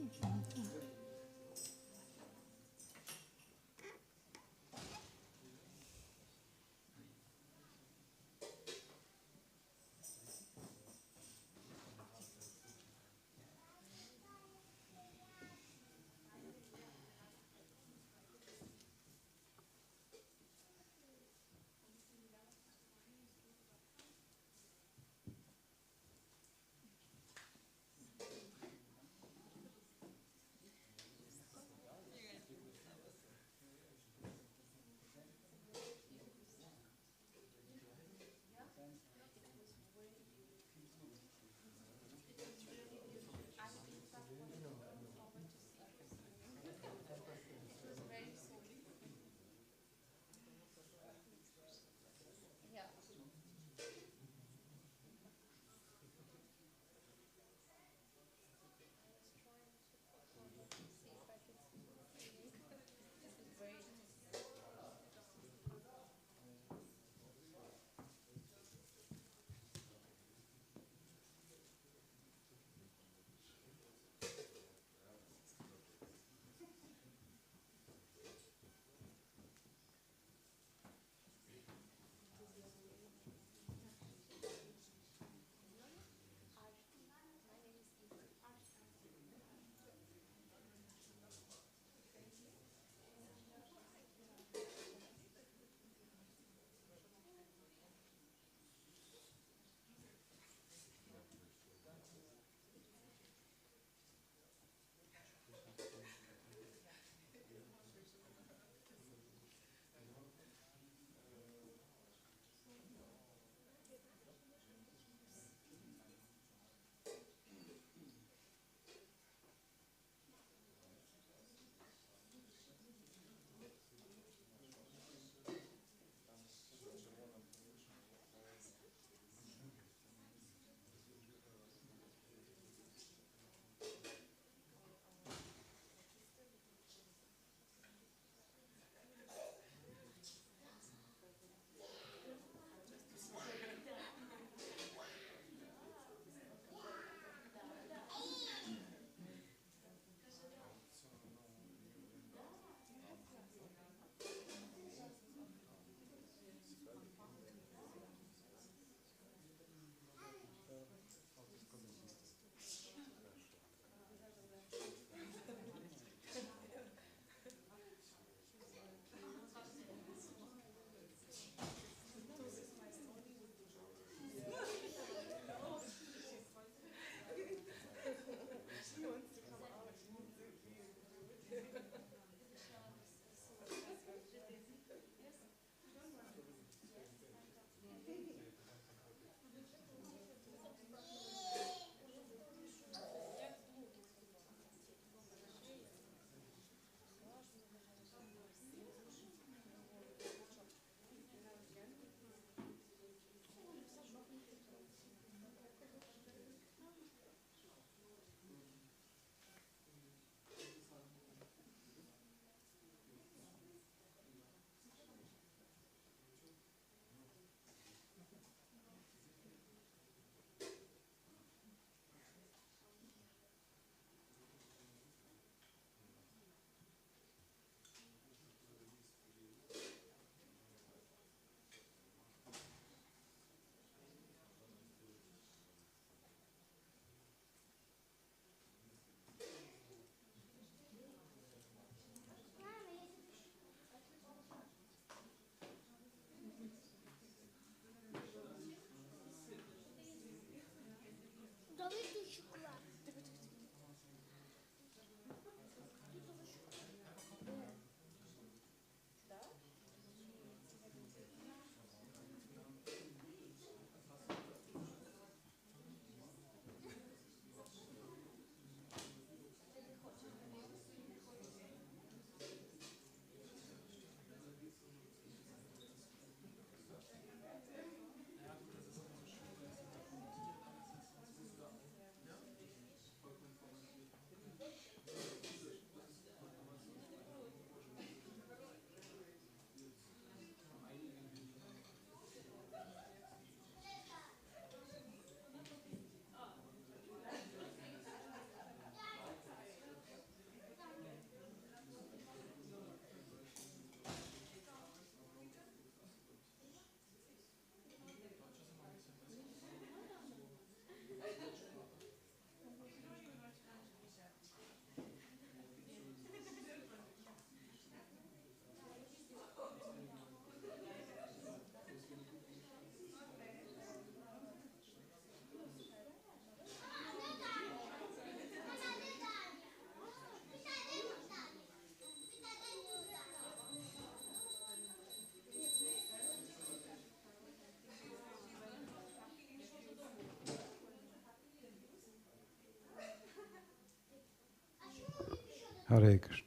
Hare Krishna.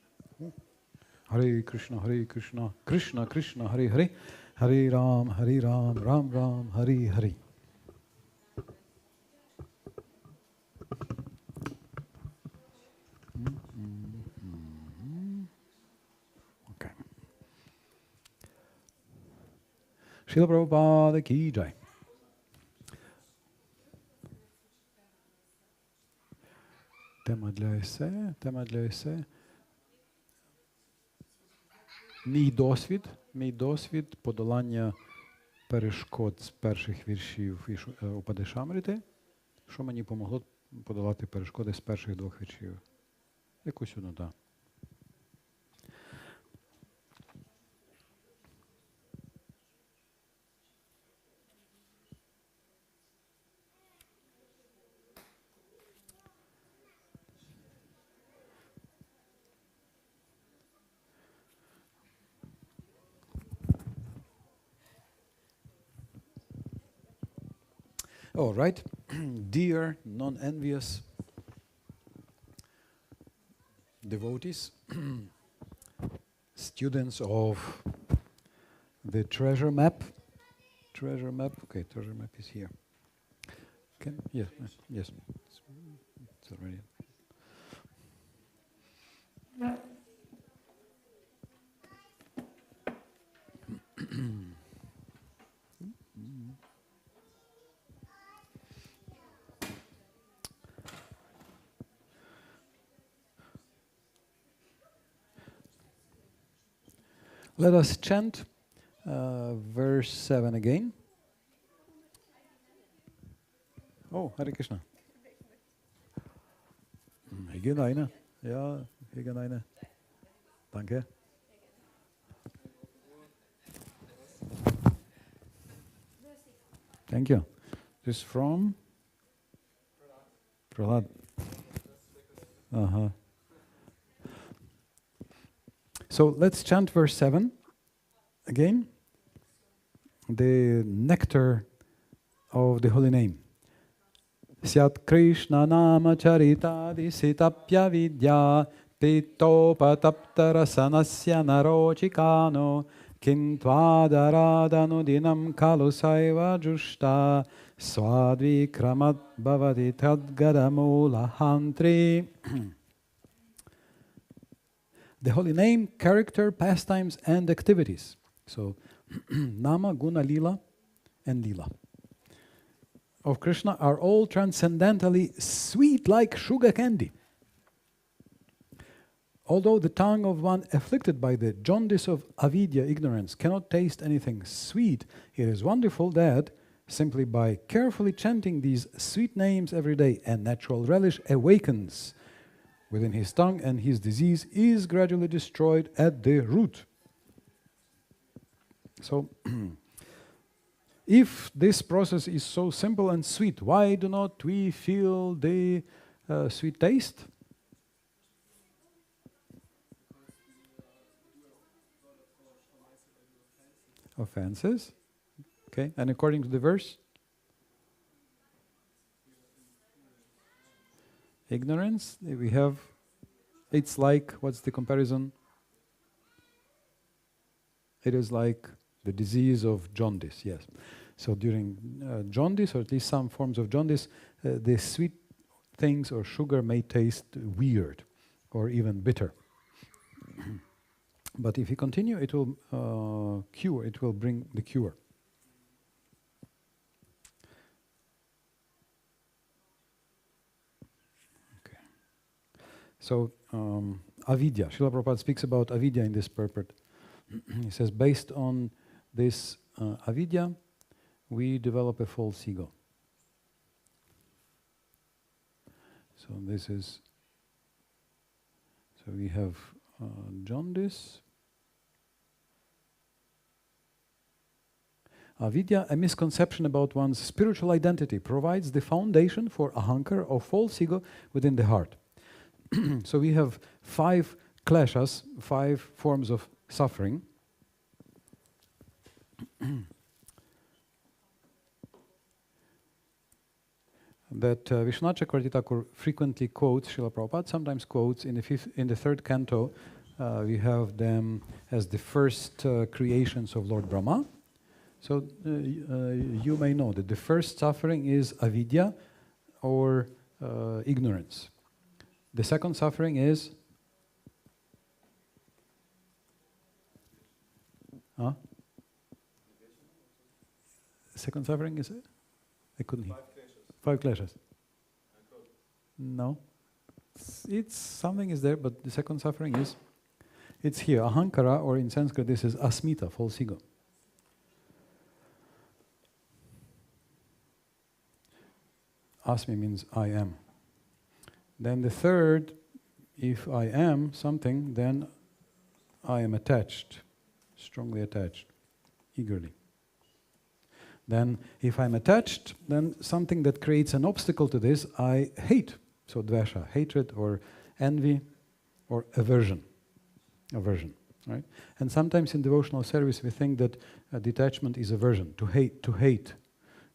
Hare Krishna, Hare Krishna, Krishna Krishna, Hare Hare, Hare Ram, Ram Ram, Hare Hare. Okay. Srila Prabhupada ki jai. Тема для есе. Мій досвід подолання перешкод з перших віршів Упадешамрити. Що мені помогло подолати перешкоди з перших двох віршів? Якусь одну, так. All right, dear non-envious devotees, students of the treasure map. Treasure map, okay, treasure map is here. Yes, it's already. Let us chant verse 7 again. Oh, Hare Krishna. Hier eine. Ja, hier eine. Danke. Thank you. This is from Prahlad. So let's chant verse 7 again. The nectar of the holy name. Syat Krishna nama charitadi sitapya vidya pitopataptara sanasya narochikano kintvadarada dinam kalu saiva jushta swadvikramat bhavati tadgadamula hantri. The holy name, character, pastimes, and activities. So, Nama, Guna, Lila, and Lila of Krishna are all transcendentally sweet like sugar candy. Although the tongue of one afflicted by the jaundice of avidya, ignorance, cannot taste anything sweet, it is wonderful that, simply by carefully chanting these sweet names every day, a natural relish awakens within his tongue, and his disease is gradually destroyed at the root. So, if this process is so simple and sweet, why do not we feel the sweet taste? Offenses. Okay, and according to the verse? Ignorance, we have, it's like, what's the comparison? It is like the disease of jaundice, yes. So during jaundice, or at least some forms of jaundice, the sweet things or sugar may taste weird or even bitter. But if you continue, it will cure, it will bring the cure. So, avidya, Srila Prabhupada speaks about avidya in this purport. He says, based on this avidya, we develop a false ego. So this is, so we have jaundice. Avidya, a misconception about one's spiritual identity, provides the foundation for ahankar or false ego within the heart. So we have 5 kleshas, 5 forms of suffering. that Vishwanath Chakravarti Thakur frequently quotes, Srila Prabhupada sometimes quotes in the third canto. We have them as the first creations of Lord Brahma. So you may know that the first suffering is avidya, or ignorance. The second suffering is second suffering is I couldn't hear. 5 kleshas. No. It's something is there, but the second suffering is it's here. Ahankara, or in Sanskrit this is asmita, false ego. Asmi means I am. Then the third, if I am something, then I am attached, strongly attached, eagerly. Then if I'm attached, then something that creates an obstacle to this, I hate. So dvesha, hatred or envy or aversion. Aversion, right? And sometimes in devotional service we think that detachment is aversion, to hate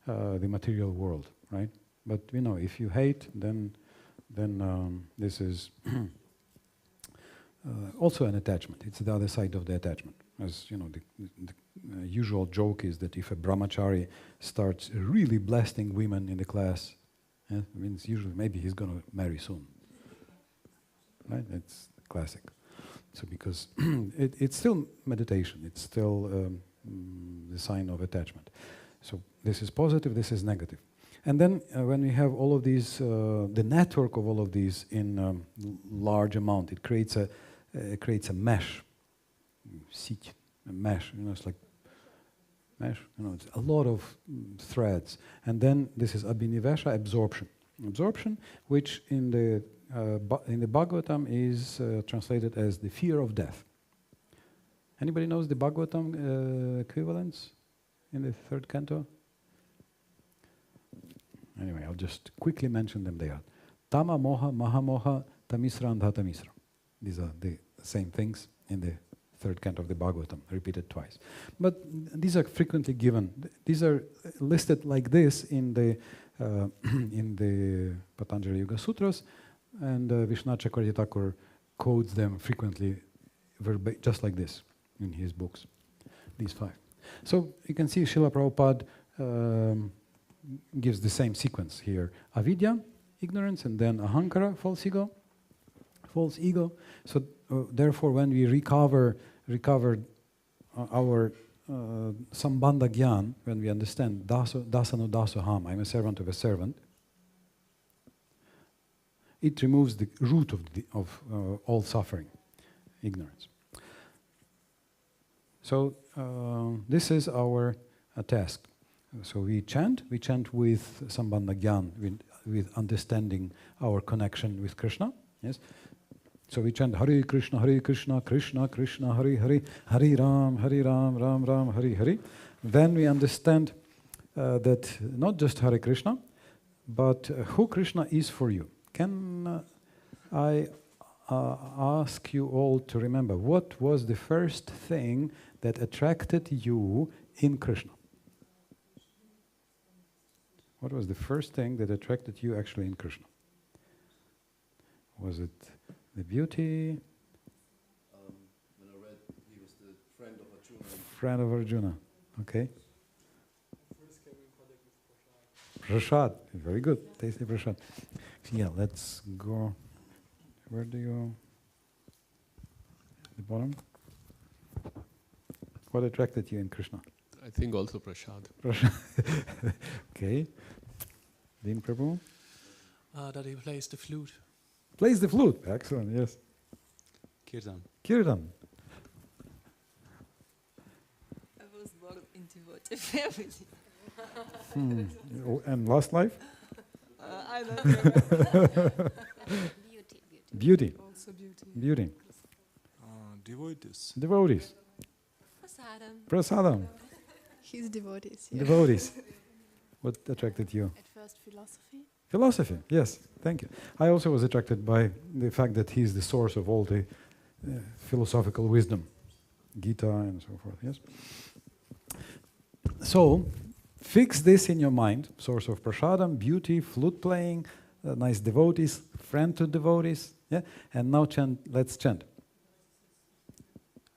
the material world, right? But we know if you hate, then this is also an attachment. It's the other side of the attachment. As you know, the usual joke is that if a brahmachari starts really blasting women in the class, it means usually maybe he's going to marry soon. Right? It's classic. So because it's still meditation, it's still the sign of attachment. So this is positive, this is negative. And then when we have all of these, the network of all of these in large amount, it creates a mesh, a mesh. You know, it's like mesh. You know, it's a lot of threads. And then this is abhinivesha, absorption, which in the Bhagavatam is translated as the fear of death. Anybody knows the Bhagavatam equivalents in the third canto? Anyway, I'll just quickly mention them. They are Tama Moha, Mahamoha, Tamisra and Dhatamisra. These are the same things in the third canto of the Bhagavatam, repeated twice. But these are frequently given. These are listed like this in the Patanjali Yoga Sutras, and Vishwanath Chakravarti Thakur quotes them frequently, just like this in his books. These 5. So you can see Srila Prabhupada gives the same sequence here. Avidya, ignorance, and then ahankara, false ego. So therefore when we recover our sambandha gyan, when we understand dasano dasoham, I'm a servant of a servant, it removes the root of all suffering, ignorance. So this is our task. So we chant with sambandha gyan, with understanding our connection with Krishna. Yes. So we chant Hare Krishna, Krishna Krishna, Hare Hare, Hare Ram, Ram Ram, Hare Hare. Then we understand that not just Hare Krishna, but who Krishna is for you. Can I ask you all to remember what was the first thing that attracted you in Krishna? What was the first thing that attracted you actually in Krishna? Was it the beauty? When I read he was the friend of Arjuna. Friend of Arjuna, okay. First came in contact with Prasad. Very good, tasty Prasad. Yeah, let's go. Where do you? The bottom. What attracted you in Krishna? I think also Prasad. Okay. Dean Prabhu? That he plays the flute. Plays the flute. Excellent, yes. Kirtan. I was born in devotee family. Oh, and last life? I don't know. Beauty. Also beauty. Beauty. Devotees. Prasadam. He's devotees. Yeah. Devotees. What attracted you? At first, philosophy. Philosophy, yes, thank you. I also was attracted by the fact that he is the source of all the philosophical wisdom, Gita and so forth, yes. So, fix this in your mind, source of prasadam, beauty, flute playing, nice devotees, friend to devotees, yeah? And now let's chant.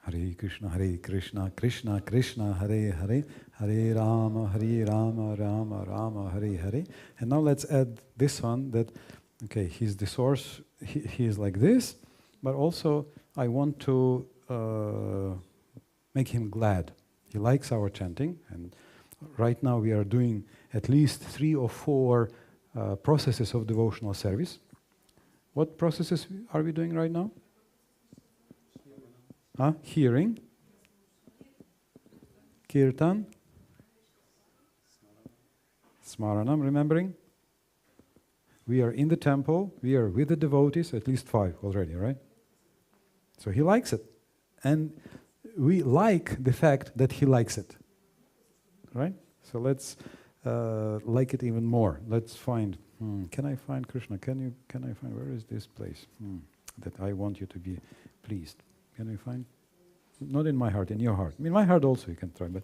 Hare Krishna, Krishna Krishna, Hare Hare, Hare Rama, Rama Rama, Hare Hare. And now let's add this one that, okay, he's the source, he is like this, but also I want to make him glad. He likes our chanting, and right now we are doing at least 3 or 4 processes of devotional service. What processes are we doing right now? Hearing, kirtan, smaranam, remembering. We are in the temple, we are with the devotees, at least 5 already, right? So he likes it. And we like the fact that he likes it, right? So let's like it even more. Let's find, can I find Krishna? Can I find, where is this place that I want you to be pleased? Can we find? Not in my heart, in your heart. In my heart also you can try, but...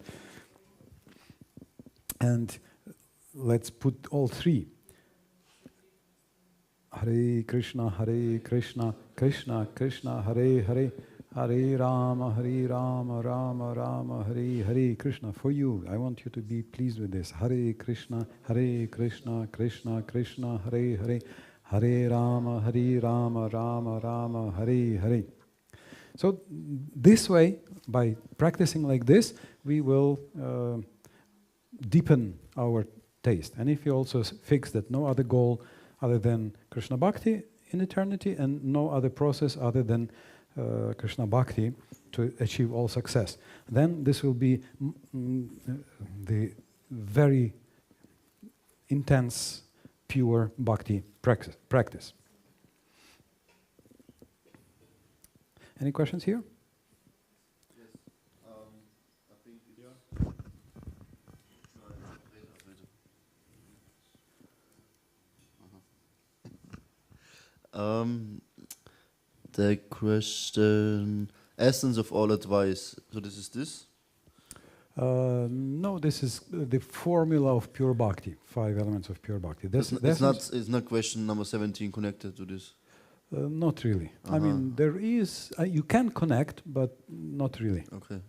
And let's put all 3. Hare Krishna, Krishna Krishna, Hare Hare, Hare Rama, Rama Rama, Hare Hare. Krishna, for you, I want you to be pleased with this. Hare Krishna, Krishna Krishna, Hare Hare, Hare Rama, Rama Rama, Hare Hare. So this way, by practicing like this, we will deepen our taste. And if you also fix that no other goal other than Krishna Bhakti in eternity and no other process other than Krishna Bhakti to achieve all success, then this will be the very intense, pure Bhakti practice. Any questions here? Yes. I think it's... The question, essence of all advice. So this is this? No, this is the formula of pure Bhakti, 5 elements of pure Bhakti. It's not question number 17 connected to this? Not really. I mean, there is, you can connect, but not really. Okay.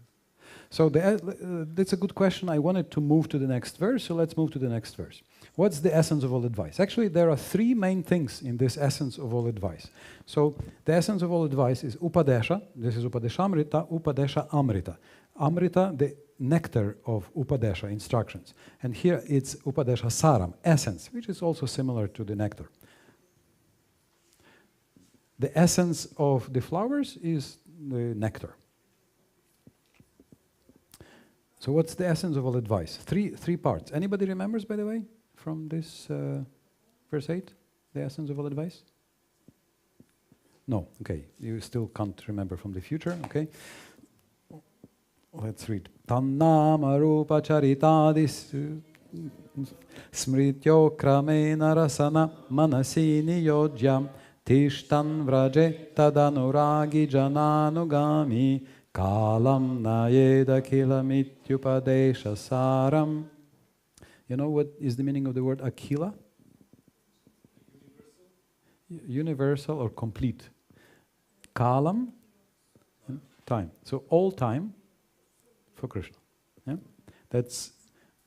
So that's a good question. I wanted to move to the next verse, so let's move to the next verse. What's the essence of all advice? Actually, there are 3 main things in this essence of all advice. So the essence of all advice is Upadesha. This is Upadeshamrita, Upadesha Amrita. Amrita, the nectar of Upadesha, instructions. And here it's Upadesha Saram, essence, which is also similar to the nectar. The essence of the flowers is the nectar. So what's the essence of all advice? Three parts. Anybody remembers, by the way, from this verse 8, the essence of all advice? No, okay. You still can't remember from the future, okay? Let's read. Tannama rupa charitadis smrityo kramena rasana manasi niyojyam tishtan vraje tadanuragi jananugami kalam nayeda kilamityupadesha saram. You know what is the meaning of the word akila? Universal or complete. Kalam, time. So all time for Krishna. Yeah? That's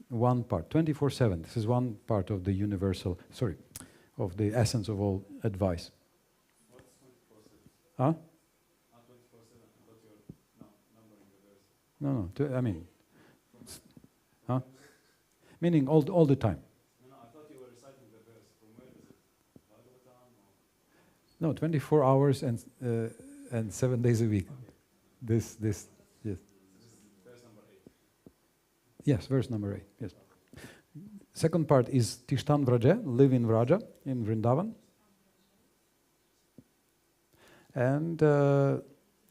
one part, 24/7. This is one part of the universal, of the essence of all advice. What's 24/7? Huh? Not 24/7, but you're numbering the verse. No, I mean, huh? Meaning all the time. No, I thought you were reciting the verse. From where is it? Bhagavatam or? No, 24 hours and 7 days a week. This, yes. This is verse number 8. Yes, verse number 8, yes. Second part is Tishtan Vraja, live in Vraja, in Vrindavan. And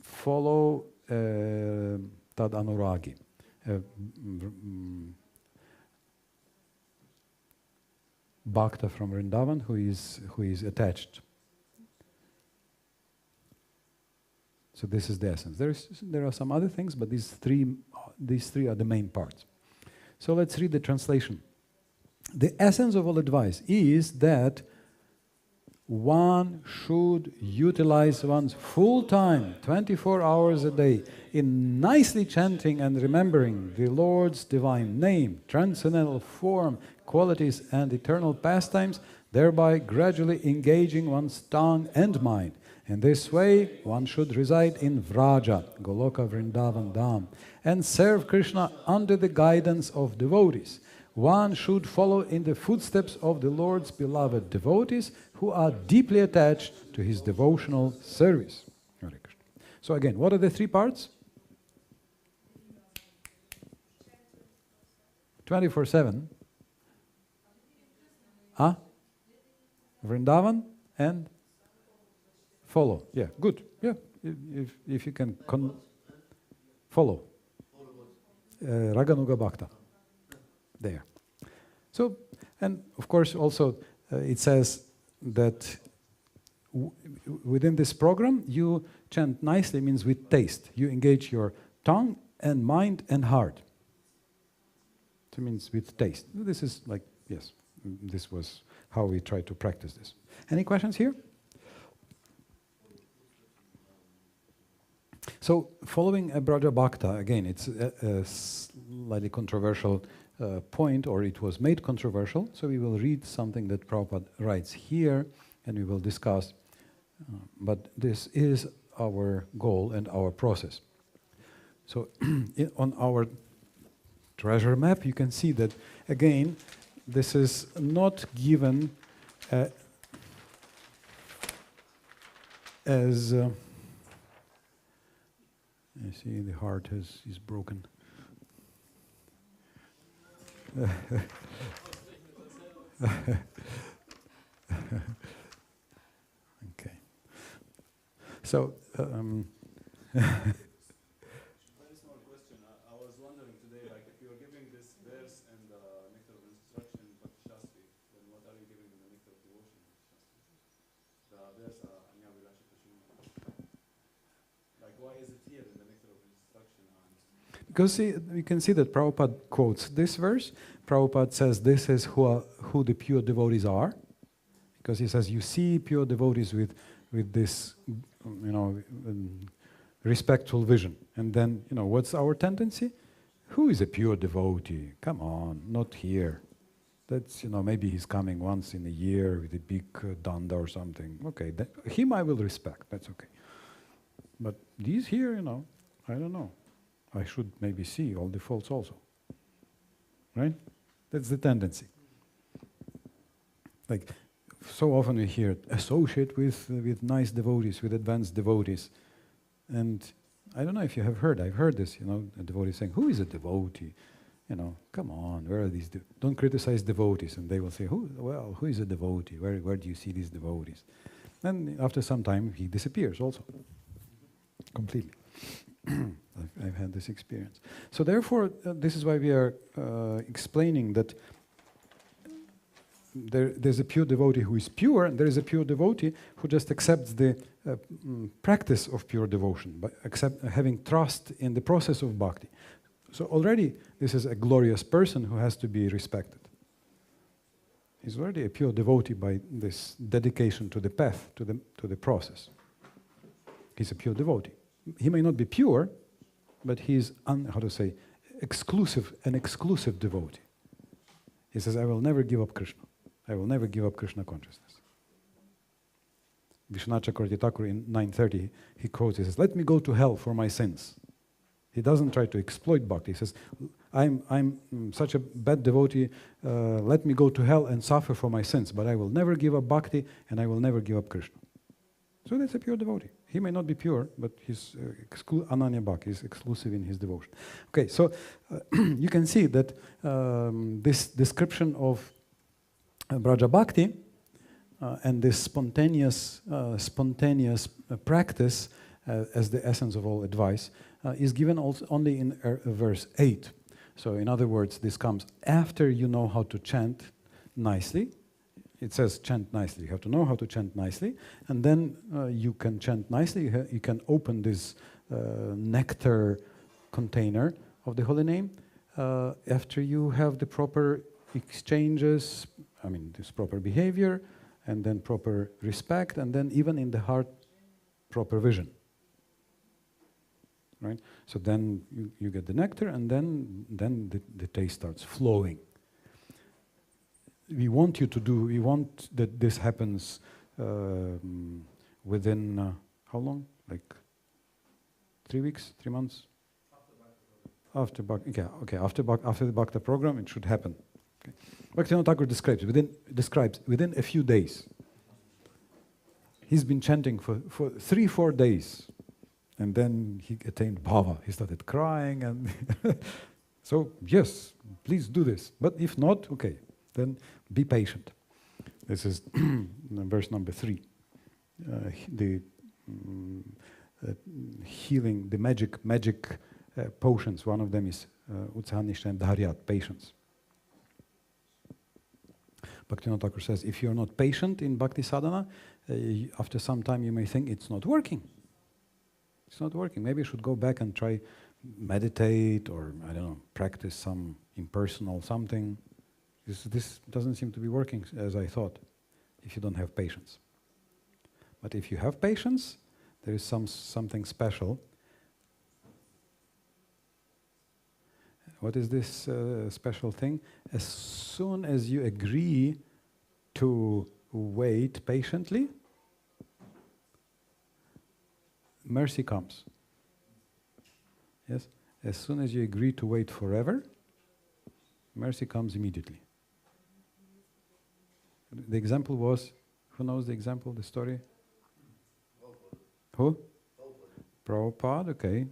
follow Tad Anuragi. Bhakta from Vrindavan who is attached. So this is the essence. There are some other things, but these three are the main parts. So let's read the translation. The essence of all advice is that one should utilize one's full time, 24 hours a day, in nicely chanting and remembering the Lord's divine name, transcendental form, qualities, and eternal pastimes, thereby gradually engaging one's tongue and mind. In this way, one should reside in Vraja, Goloka Vrindavan Dham, and serve Krishna under the guidance of devotees. One should follow in the footsteps of the Lord's beloved devotees who are deeply attached to his devotional service. Hare Krishna. So again, what are the three parts? 24/7. Huh? Vrindavan and follow. Yeah, good. Yeah, if you can follow. Raganuga Bhakta. There. So, and of course also it says that within this program you chant nicely, means with taste. You engage your tongue and mind and heart. So it means with taste. This is like, yes, this was how we try to practice this. Any questions here? So following a Braja Bhakta, again, it's a slightly controversial point, or it was made controversial. So we will read something that Prabhupada writes here, and we will discuss. But this is our goal and our process. So on our treasure map, you can see that, again, this is not given as... I see the heart is broken. Okay. So, Very small question. I was wondering today, like, if you are giving this verse and the nectar of instruction, but Sastri, then what are you giving in the nectar of devotion? The verse, Anya Vilashi Krishna. Like, why is it here in the nectar of instruction? because you can see that Prabhupada quotes this verse. Prabhupada says this is who the pure devotees are, because he says you see pure devotees with this, respectful vision. And then, what's our tendency? Who is a pure devotee? Come on, not here. That's, maybe he's coming once in a year with a big danda or something. Okay, him I will respect, that's okay. But these here, I don't know. I should maybe see all the faults also. Right? That's the tendency. Like, so often we hear, associate with nice devotees, with advanced devotees. And I don't know if you have heard, I've heard this, a devotee saying, who is a devotee? Come on, where are these? Don't criticize devotees. And they will say, who is a devotee? Where do you see these devotees? And after some time, he disappears also. Completely. I've had this experience. So therefore, this is why we are explaining that there's a pure devotee who is pure, and there is a pure devotee who just accepts the practice of pure devotion, by having trust in the process of bhakti. So already this is a glorious person who has to be respected. He's already a pure devotee by this dedication to the path, to the process. He's a pure devotee. He may not be pure, but he's an exclusive devotee. He says, I will never give up Krishna. I will never give up Krishna consciousness. Vishwanath Chakravarti Thakur in 930, he quotes, he says, let me go to hell for my sins. He doesn't try to exploit bhakti. He says, I'm such a bad devotee, let me go to hell and suffer for my sins, but I will never give up bhakti and I will never give up Krishna. So that's a pure devotee. He may not be pure, but he's Ananya Bhakti, is exclusive in his devotion. Okay, so you can see that this description of Braja Bhakti and this spontaneous practice as the essence of all advice is given also only in verse 8. So in other words, this comes after you know how to chant nicely. It says chant nicely. You have to know how to chant nicely, and then you can chant nicely. You can open this nectar container of the holy name, after you have the proper exchanges, I mean, this proper behavior, and then proper respect, and then even in the heart, proper vision. Right? So then you get the nectar, and then the taste starts flowing. We want that this happens within how long? Like 3 weeks, 3 months? After Bhakti, after the Bhakti program, it should happen. Okay. Bhaktivinoda Thakur describes within a few days. He's been chanting for 3-4 days, and then he attained bhava. He started crying, and so yes, please do this. But if not, okay, then be patient. This is verse number 3. The healing, the magic potions. One of them is Utsahanishta and Dharyat, patience. Bhaktivinoda Thakur says, if you're not patient in bhakti sadhana, after some time you may think it's not working. It's not working. Maybe you should go back and try meditate, or I don't know, practice some impersonal something. This doesn't seem to be working as I thought, if you don't have patience. But if you have patience, there is something special. What is this special thing? As soon as you agree to wait patiently, mercy comes. Yes? As soon as you agree to wait forever, mercy comes immediately. The example was, who knows the example, the story? Who? Prabhupada, okay.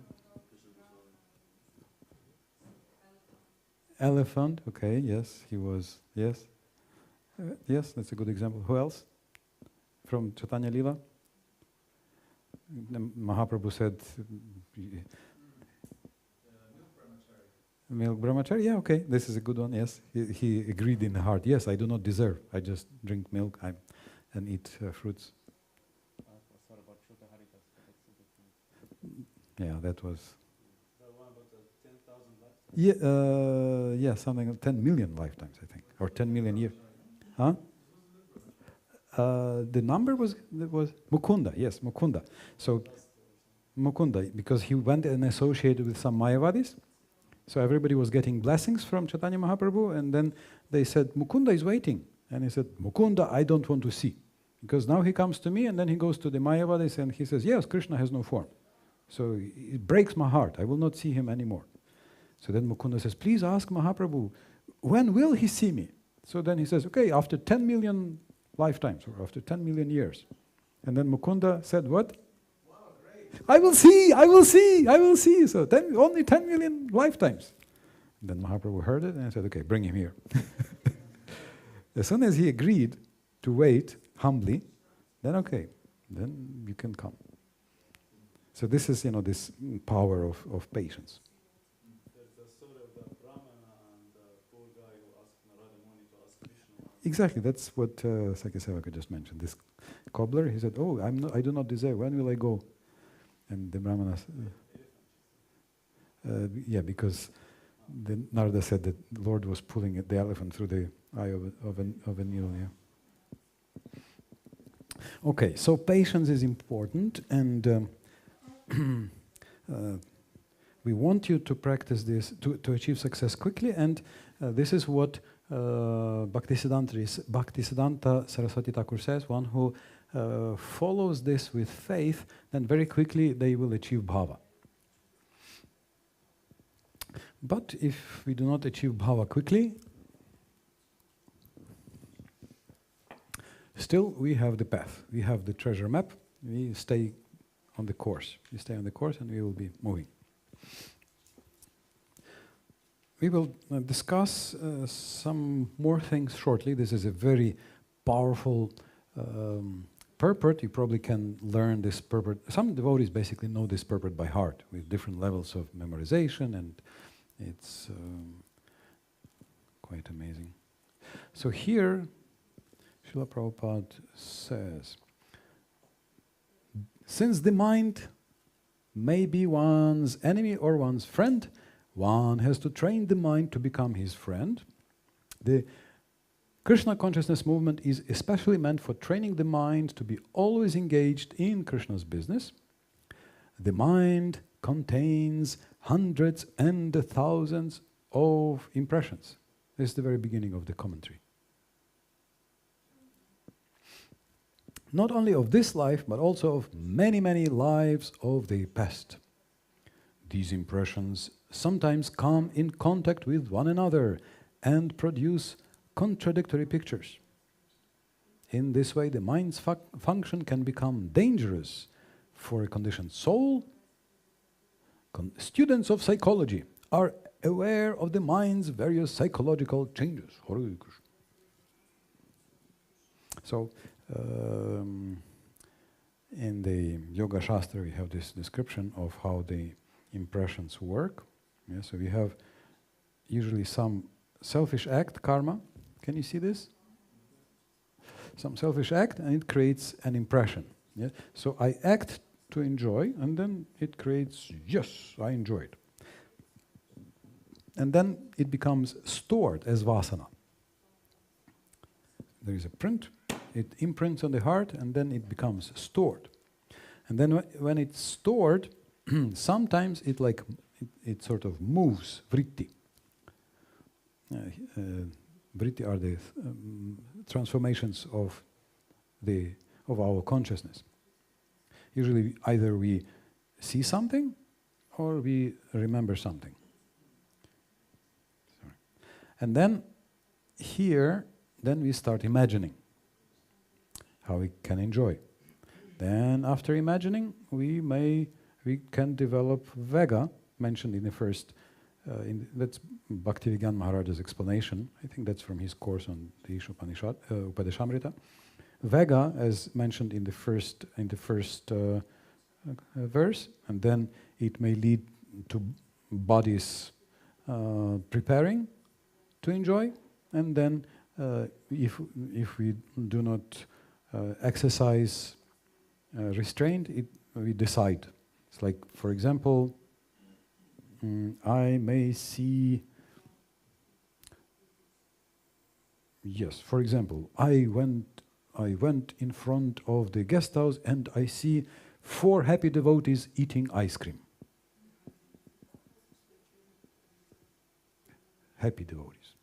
Elephant, okay, yes, he was, yes. Yes, that's a good example. Who else? From Chaitanya Lila? Mahaprabhu said, milk brahmachari, yeah, okay, this is a good one, yes. He agreed in the heart, yes, I do not deserve, I just drink milk and eat fruits. Yeah, that was... Yeah, something like 10 million lifetimes, I think, or 10 million years. Huh? The number was Mukunda, yes, Mukunda. So, Mukunda, because he went and associated with some Mayavadis, so everybody was getting blessings from Chaitanya Mahaprabhu, and then they said, Mukunda is waiting. And he said, Mukunda, I don't want to see. Because now he comes to me, and then he goes to the Mayavadis, and he says, yes, Krishna has no form. So it breaks my heart, I will not see him anymore. So then Mukunda says, please ask Mahaprabhu, when will he see me? So then he says, okay, after 10 million lifetimes, or after 10 million years. And then Mukunda said, what? Wow, great. I will see. So only 10 million lifetimes. And then Mahaprabhu heard it and said, okay, bring him here. As soon as he agreed to wait humbly, then okay, then you can come. So this is, this power of patience. Exactly, that's what Sakya just mentioned. This cobbler, he said, oh, I do not deserve, when will I go? And the Brahmana, because the Narada said that the Lord was pulling the elephant through the eye of a needle. Yeah. Okay, so patience is important, and we want you to practice this to achieve success quickly, and this is what Bhaktisiddhanta Saraswati Thakur says, one who follows this with faith, then very quickly they will achieve bhava. But if we do not achieve bhava quickly, still we have the path, we have the treasure map, we stay on the course. We stay on the course and we will be moving. We will discuss some more things shortly. This is a very powerful purport. You probably can learn this purport. Some devotees basically know this purport by heart with different levels of memorization, and it's quite amazing. So here, Srila Prabhupada says, since the mind may be one's enemy or one's friend, one has to train the mind to become his friend. The Krishna consciousness movement is especially meant for training the mind to be always engaged in Krishna's business. The mind contains hundreds and thousands of impressions. This is the very beginning of the commentary. Not only of this life, but also of many, many lives of the past. These impressions sometimes come in contact with one another and produce contradictory pictures. In this way, the mind's function can become dangerous for a conditioned soul. Students of psychology are aware of the mind's various psychological changes. So, in the Yoga Shastra, we have this description of how the impressions work. Yeah, so we have usually some selfish act, karma. Can you see this? Some selfish act, and it creates an impression. Yeah? So I act to enjoy, and then it creates, yes, I enjoyed. And then it becomes stored as vasana. There is a print, it imprints on the heart, and then it becomes stored. And then when it's stored, sometimes it sort of moves, vritti. Vritti are the transformations of our consciousness. Usually either we see something or we remember something. Sorry. And then here, then we start imagining how we can enjoy. Then after imagining, we can develop Vega, mentioned in the first, that's Bhakti Maharaja's explanation. I think that's from his course on the Isha Upadeshamrita. Vega, as mentioned in the first verse, and then it may lead to bodies preparing to enjoy, and then if we do not exercise restraint, we decide. It's like, for example, I may see. Yes, for example, I went in front of the guest house and I see 4 happy devotees eating ice cream. Happy devotees.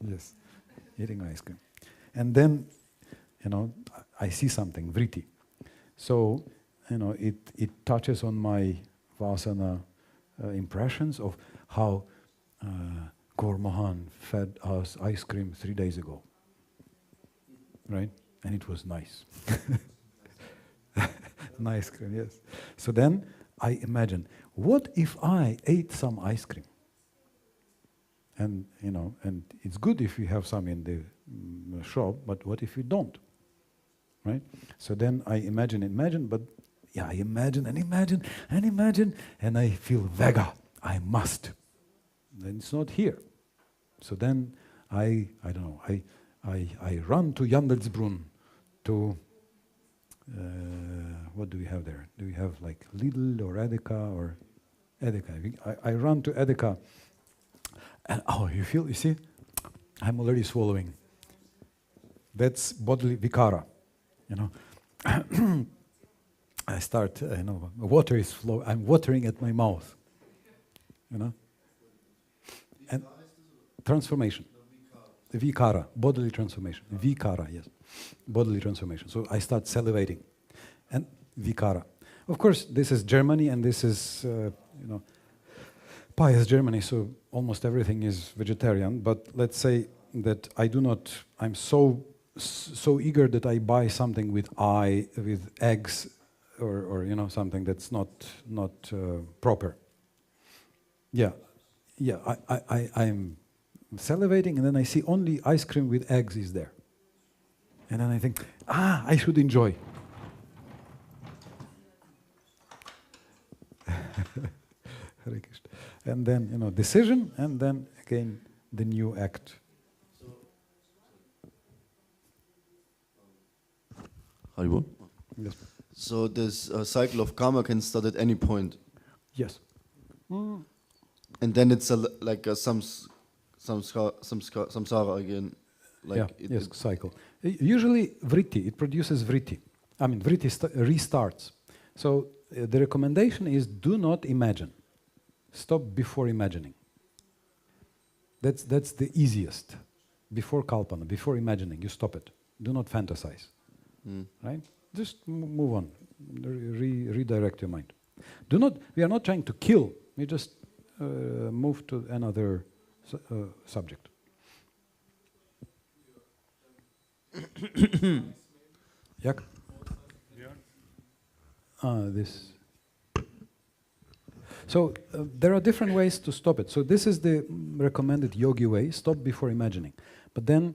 Yes, eating ice cream. And then, I see something, vritti. So, it touches on my vasana impressions of how Gaur Mohan fed us ice cream 3 days ago. Right? And it was nice. Nice cream, yes. So then I imagine, what if I ate some ice cream? And, and it's good if you have some in the shop, but what if you don't? Right? So then I imagine, but I imagine, and I feel Vega, I must. Then it's not here. So then I run to Jandelsbrunn to, what do we have there? Do we have like Lidl or Edeka or Edeka? I run to Edeka, and you see, I'm already swallowing. That's bodily vikara, I start, water is flowing, I'm watering at my mouth, And transformation. The vikara, bodily transformation. Vikara, yes. Bodily transformation. So I start salivating. And vikara. Of course, this is Germany, and this is, pious Germany, so almost everything is vegetarian. But let's say that I'm so eager that I buy something with eggs, or something that's not proper. I'm salivating, and then I see only ice cream with eggs is there. And then I think, I should enjoy. And then, decision, and then again, the new act. Haribol? Yes. So this cycle of karma can start at any point. Yes. And then it's like a samsara again. Like yes, cycle. Usually vritti, it produces vritti. I mean, vritti restarts. So the recommendation is do not imagine. Stop before imagining. That's the easiest. Before kalpana, before imagining, you stop it. Do not fantasize. Right? Just move on. Redirect your mind. We are not trying to kill. We just move to another subject. Jak? This. So there are different ways to stop it. So this is the recommended yogi way: stop before imagining. But then,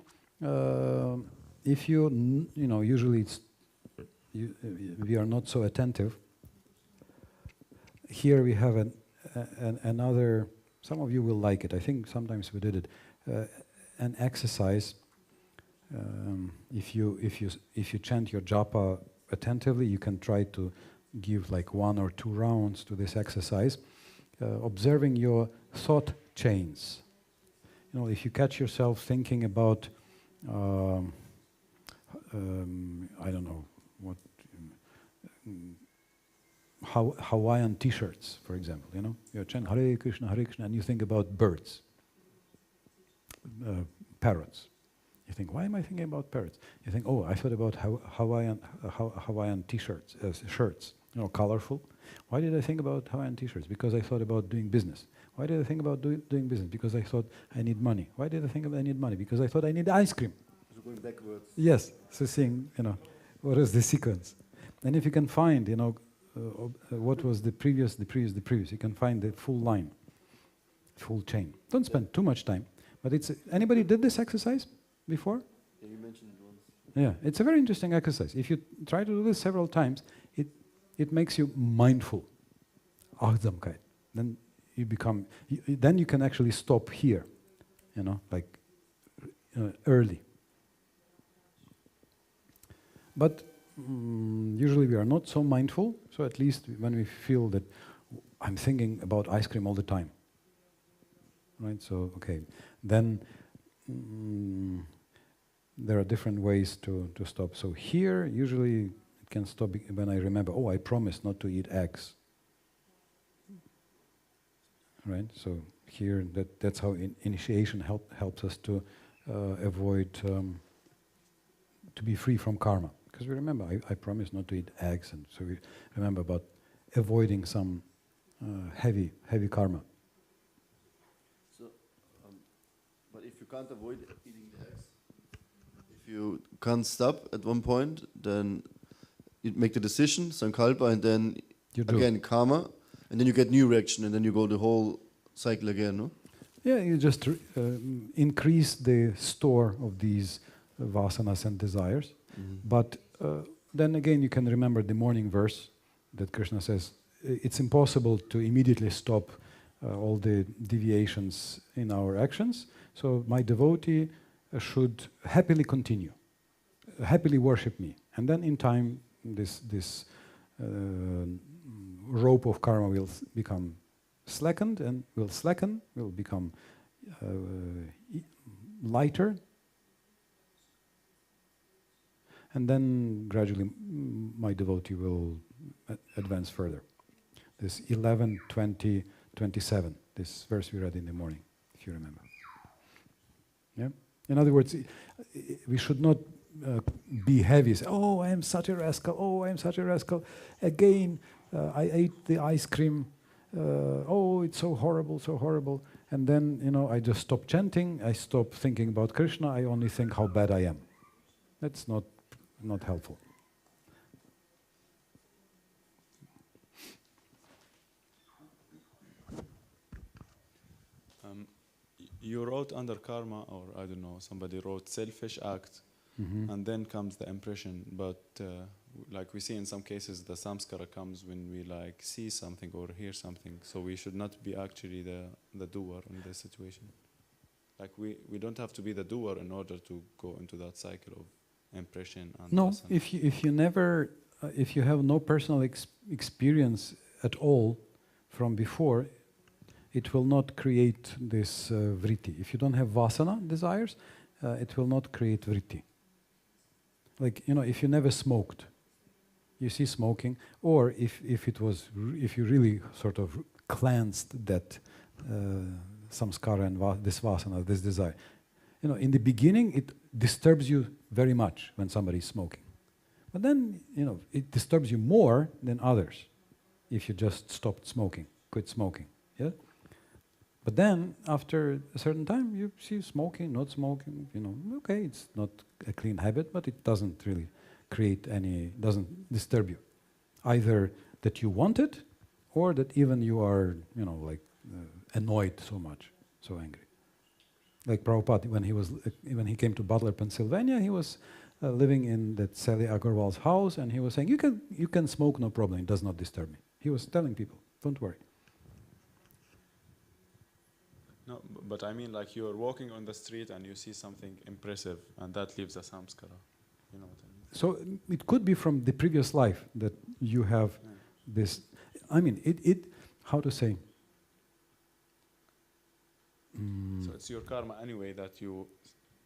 if usually we are not so attentive. Here we have another. Some of you will like it. I think sometimes we did it. An exercise. If you chant your japa attentively, you can try to give like 1 or 2 rounds to this exercise, observing your thought chains. If you catch yourself thinking about, I don't know what, Hawaiian T-shirts, for example. You chant Hare Krishna, and you think about birds, parrots. You think, why am I thinking about parrots? You think, oh, I thought about Hawaiian T-shirts, shirts, colorful. Why did I think about Hawaiian T-shirts? Because I thought about doing business. Why did I think about doing business? Because I thought I need money. Why did I think I need money? Because I thought I need ice cream. So going backwards. Yes. So seeing, what is the sequence? And if you can find, what was the previous, you can find the full line, full chain. Don't spend too much time. But anybody did this exercise before? Yeah, you mentioned it once. Yeah, it's a very interesting exercise. If you try to do this several times, it makes you mindful. Achtsamkeit. Then you become. Then you can actually stop here, early. But usually we are not so mindful. So at least when we feel that I'm thinking about ice cream all the time, right? So okay, then. There are different ways to stop. So here, usually it can stop when I remember, I promised not to eat eggs. Right? So here, that's how initiation helps us to avoid, to be free from karma. Because we remember, I promised not to eat eggs, and so we remember about avoiding some heavy karma. But if you can't avoid eating the eggs, if you can't stop at one point, then you make the decision, sankalpa, and then again karma, and then you get new reaction, and then you go the whole cycle again, no? Yeah, you just increase the store of these vasanas and desires. But then again, you can remember the morning verse that Krishna says, it's impossible to immediately stop all the deviations in our actions. So my devotee should happily continue, happily worship me. And then in time, this rope of karma will become slackened and will become lighter. And then gradually my devotee will advance further. This 11, 20, 27, this verse we read in the morning, if you remember. Yeah? In other words, we should not be heavy. Say, I am such a rascal. I am such a rascal. Again, I ate the ice cream. It's so horrible, so horrible. And then, I just stop chanting. I stop thinking about Krishna. I only think how bad I am. That's not helpful. You wrote under karma, or I don't know, somebody wrote selfish act, and then comes the impression. But like we see in some cases, the samskara comes when we see something or hear something. So we should not be actually the doer in this situation. Like we don't have to be the doer in order to go into that cycle of impression. And no, if you have no personal experience at all from before, it will not create this vritti. If you don't have vasana, desires, it will not create vritti. Like, if you never smoked, you see smoking, or if you really sort of cleansed that samskara and this vasana, this desire. In the beginning, it disturbs you very much when somebody is smoking. But then, it disturbs you more than others if you just stopped smoking, quit smoking. Yeah? But then, after a certain time, you see smoking, not smoking, okay, it's not a clean habit, but it doesn't really doesn't disturb you. Either that you want it, or that even you are, annoyed so much, so angry. Like Prabhupada, when he came to Butler, Pennsylvania, he was living in that Sally Agarwal's house, and he was saying, you can smoke, no problem, it does not disturb me. He was telling people, don't worry. No, but I mean, like, you're walking on the street and you see something impressive, and that leaves a samskara. You know what I mean? So it could be from the previous life that you have this. I mean, how to say? So it's your karma anyway that you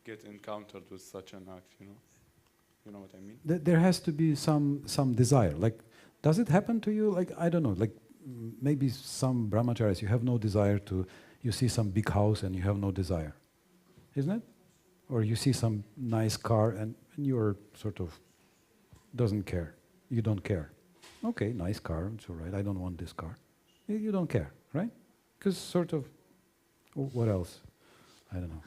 get encountered with such an act. You know what I mean? There has to be some desire. Like, does it happen to you? Like, I don't know. Like, maybe some brahmacharis, you have no desire to. You see some big house and you have no desire, isn't it? Or you see some nice car and you're sort of doesn't care. You don't care. Okay, nice car, it's all right. I don't want this car. You don't care, right? Because sort of, what else? I don't know.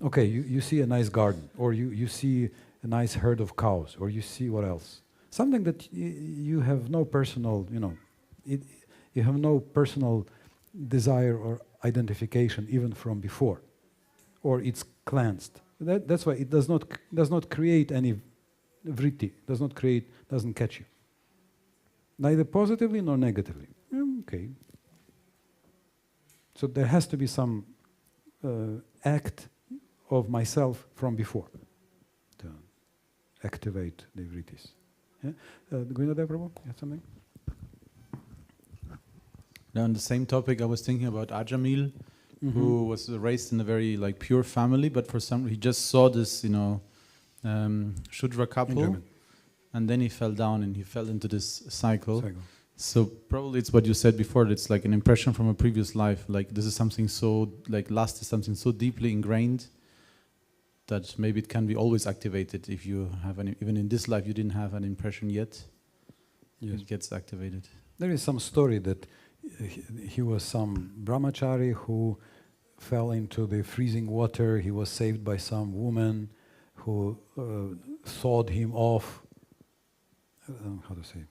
Okay, you see a nice garden, or you see a nice herd of cows, or you see what else? Something that you have no personal, you have no personal desire or identification even from before, or it's cleansed. That's why it does not create any vritti, doesn't catch you. Neither positively nor negatively. Okay. So there has to be some act of myself from before to activate the vrittis. Yeah? Prabhu, you have something? Now, on the same topic, I was thinking about Ajamil, who was raised in a very pure family, but for some he just saw this, Shudra couple, and then he fell down and he fell into this cycle. So probably it's what you said before. It's like an impression from a previous life. Like this is something so lust is something so deeply ingrained that maybe it can be always activated. If you have even in this life you didn't have an impression yet, it gets activated. There is some story that he was some brahmachari who fell into the freezing water. He was saved by some woman who thawed him off. How to say?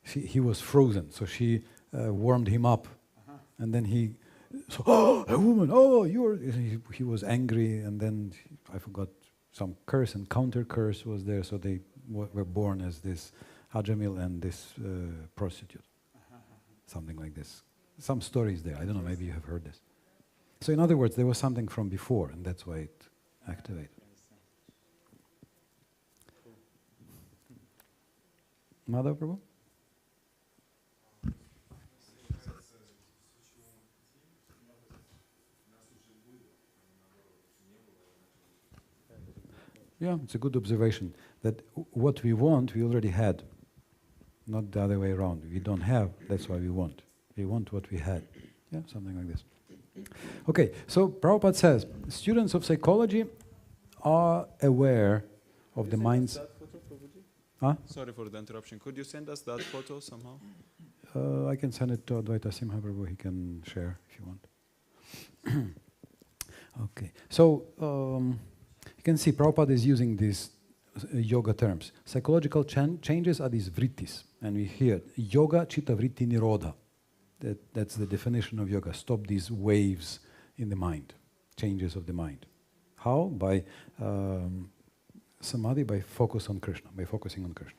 He was frozen, so she warmed him up, and then he saw, a woman. Oh, he was angry, and then I forgot some curse and counter curse was there. So they were born as this Ajamil and this prostitute. Something like this. Some stories there. I don't know, maybe you have heard this. So in other words, there was something from before, and that's why it activated. Madhav Prabhu? Yeah, it's a good observation that what we want, we already had. Not the other way around. We don't have, that's why we want. We want what we had. Yeah, something like this. Okay, so Prabhupada says, students of psychology are aware of the minds. Huh? Sorry for the interruption. Could you send us that photo somehow? I can send it to Advaita Simha Prabhu. He can share if you want. Okay, so you can see Prabhupada is using these yoga terms. Psychological changes are these vrittis. And we hear yoga chitta vritti nirodha. That's the definition of yoga. Stop these waves in the mind, changes of the mind. How? By samadhi, by focus on Krishna, by focusing on Krishna.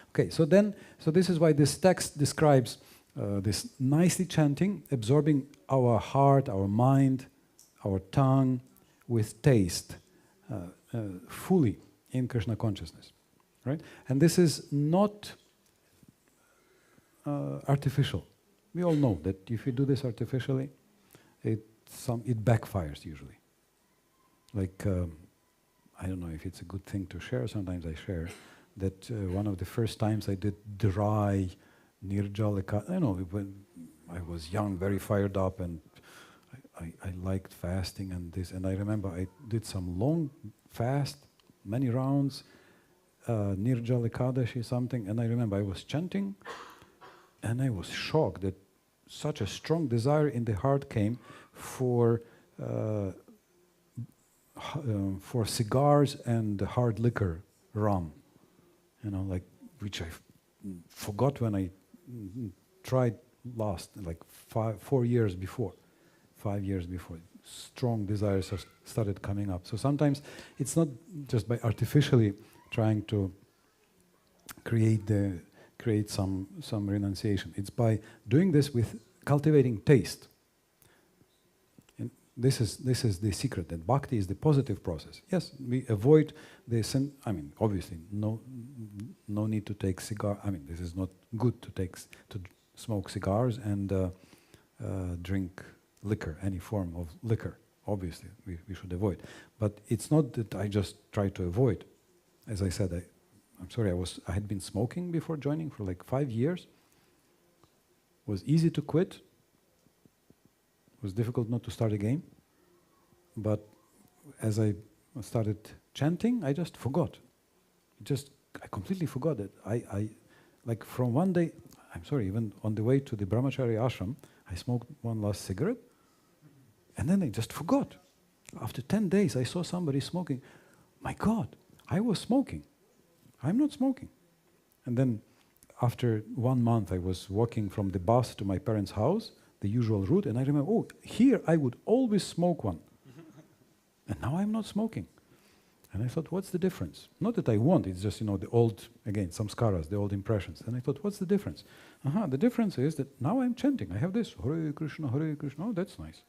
Okay, so this is why this text describes this nicely chanting, absorbing our heart, our mind, our tongue with taste, fully in Krishna consciousness, right? And this is not artificial. We all know that if you do this artificially, it backfires usually. Like, I don't know if it's a good thing to share, sometimes I share, that one of the first times I did dry Nirjala Ekadasi, I know, when I was young, very fired up, and I liked fasting and this, and I remember I did some long fast, many rounds, Nirjala Ekadasi something, and I remember I was chanting, and I was shocked that such a strong desire in the heart came for cigars and hard liquor, rum, like which I forgot when I tried last, like 4 years before, 5 years before. Strong desires started coming up. So sometimes it's not just by artificially trying to create some renunciation. It's by doing this with cultivating taste. And this is the secret, that bhakti is the positive process. Yes, we avoid the sin. I mean, obviously, no need to take cigar. I mean, this is not good to smoke cigars and drink liquor, any form of liquor. Obviously, we should avoid. But it's not that I just try to avoid. As I said, I'm sorry, I had been smoking before joining for like 5 years. It was easy to quit. It was difficult not to start again. But as I started chanting, I just forgot. I completely forgot it. I like from one day, I'm sorry, even on the way to the brahmachari ashram, I smoked one last cigarette, and then I just forgot. After 10 days, I saw somebody smoking. My God, I was smoking. I'm not smoking. And then after 1 month, I was walking from the bus to my parents' house, the usual route, and I remember, oh, here I would always smoke one. And now I'm not smoking. And I thought, what's the difference? Not that I want, it's just, the old, again, samskaras, the old impressions. And I thought, what's the difference? The difference is that now I'm chanting. I have this, Hare Krishna, Hare Krishna. Oh, that's nice.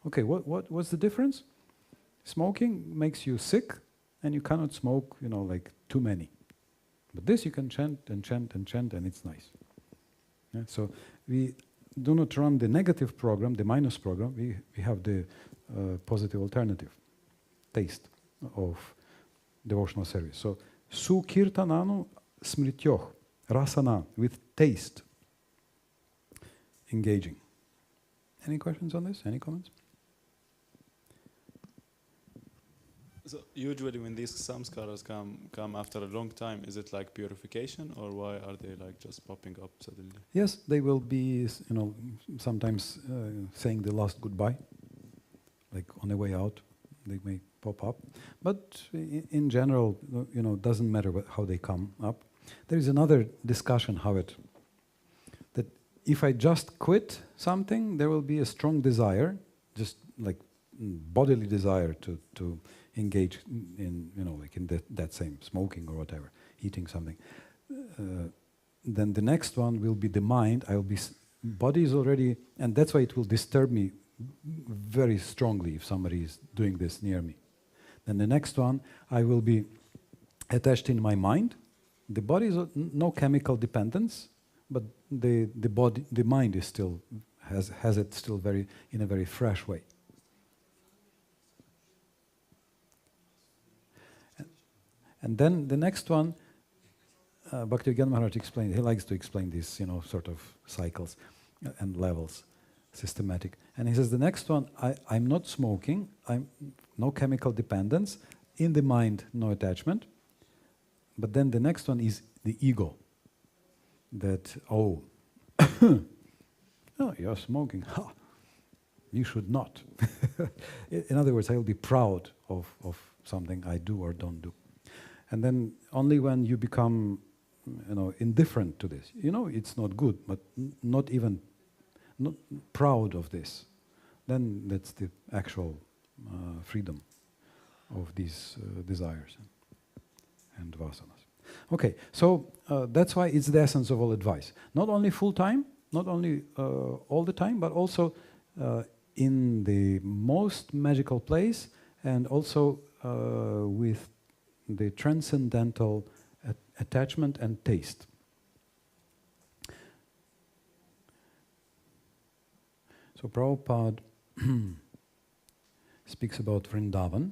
Okay, what's the difference? Smoking makes you sick, and you cannot smoke, like too many. But this you can chant and chant and chant, and it's nice. Yeah? So we do not run the negative program, the minus program. We have the positive alternative, taste of devotional service. So sukirtananu smrityoh, rasana, with taste, engaging. Any questions on this? Any comments? So usually when these samskaras come after a long time, is it like purification, or why are they like just popping up suddenly? Yes, they will be, sometimes saying the last goodbye, like on the way out, they may pop up. But in general, doesn't matter how they come up. There is another discussion that if I just quit something, there will be a strong desire, just like bodily desire to engage in, like in that same smoking or whatever, eating something. Then the next one will be the mind. Body is already, and that's why it will disturb me very strongly if somebody is doing this near me. Then the next one, I will be attached in my mind. The body is no chemical dependence, but the mind is still has it still in a very fresh way. And then the next one, Bhaktivedanta Maharaj explained, he likes to explain these, sort of cycles and levels, systematic. And he says, the next one, I'm not smoking, I'm no chemical dependence, in the mind, no attachment. But then the next one is the ego. That, oh, you're smoking, ha, you should not. In other words, I will be proud of something I do or don't do. And then only when you become, indifferent to this, it's not good, but not proud of this, then that's the actual freedom of these desires and vasanas. Okay, so that's why it's the essence of all advice. Not only full time, not only all the time, but also in the most magical place, and also with the transcendental attachment and taste. So Prabhupada speaks about Vrindavan,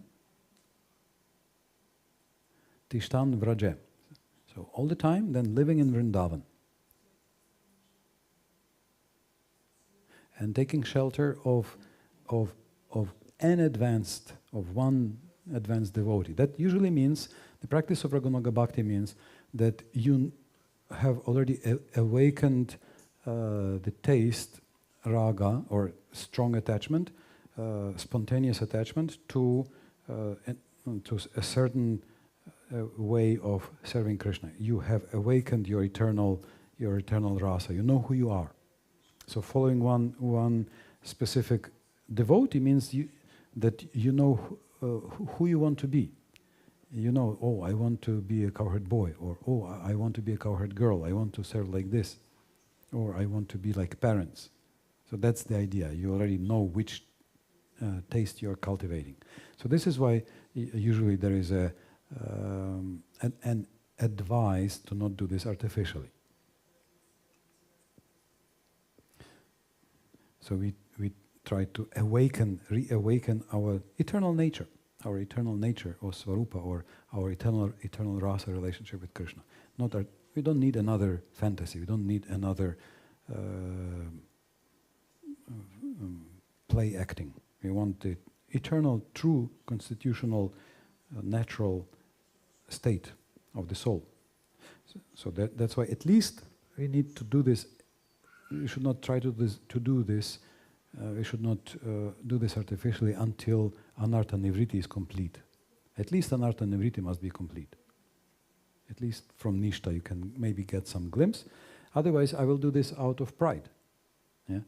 Tishtan Vraja. So all the time, then living in Vrindavan. And taking shelter of one advanced devotee. That usually means, the practice of Raganuga Bhakti means that you have already awakened the taste, raga, or strong attachment, spontaneous attachment to a certain way of serving Krishna. You have awakened your eternal rasa. You know who you are. So following one specific devotee means that you know who you want to be. You know, oh, I want to be a cowherd boy, or oh, I want to be a cowherd girl. I want to serve like this, or I want to be like parents. So that's the idea. You already know which taste you're cultivating. So this is why usually there is an advice to not do this artificially. So we try to reawaken our eternal nature or Swarupa, or our eternal rasa relationship with Krishna. We don't need another fantasy. We don't need another play acting. We want the eternal, true, constitutional, natural state of the soul. So that's why at least we need to do this. We should not try to do this. We should not do this artificially until anartha nivriti is complete. At least anartha nivriti must be complete. At least from nishta you can maybe get some glimpse. Otherwise, I will do this out of pride. Yeah,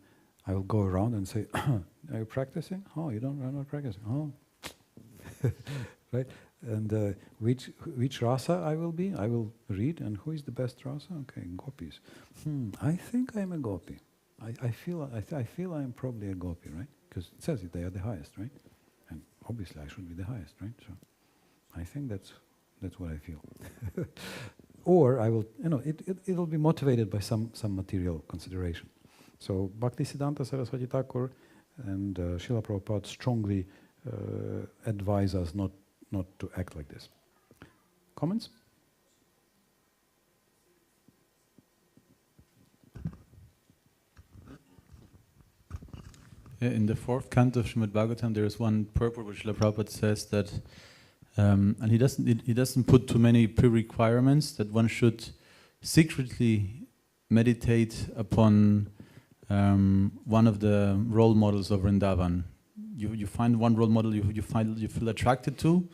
I will go around and say, "Are you practicing? Oh, you're not practicing. Oh, right." And which rasa I will be? I will read. And who is the best rasa? Okay, gopis. I think I'm a gopi. I feel I'm probably a gopi, right? Because it says they are the highest, right? And obviously I should be the highest, right? So I think that's what I feel. Or I will, it'll be motivated by some material consideration. So Bhaktisiddhanta Saraswati Thakur and Srila Prabhupada strongly advise us not to act like this. Comments? Yeah, in the fourth canto of Srimad Bhagavatam, there is one purport where Srila Prabhupada says that, and he doesn't put too many pre-requirements, that one should secretly meditate upon one of the role models of Vrindavan. You find one role model you feel attracted to,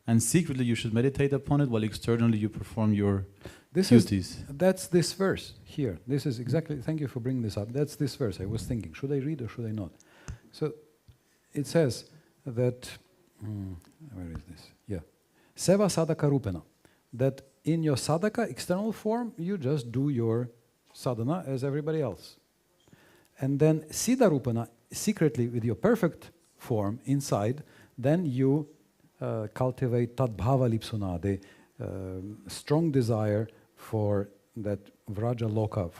and secretly you should meditate upon it, while externally you perform your duties. That's this verse here. This is exactly, thank you for bringing this up. That's this verse. I was thinking, should I read or should I not? So it says that, where is this? Yeah. Seva sadhaka rupena. That in your sadhaka, external form, you just do your sadhana as everybody else. And then siddha rupena, secretly with your perfect form inside, then you cultivate tadbhava lipsuna, the strong desire for that vraja loka,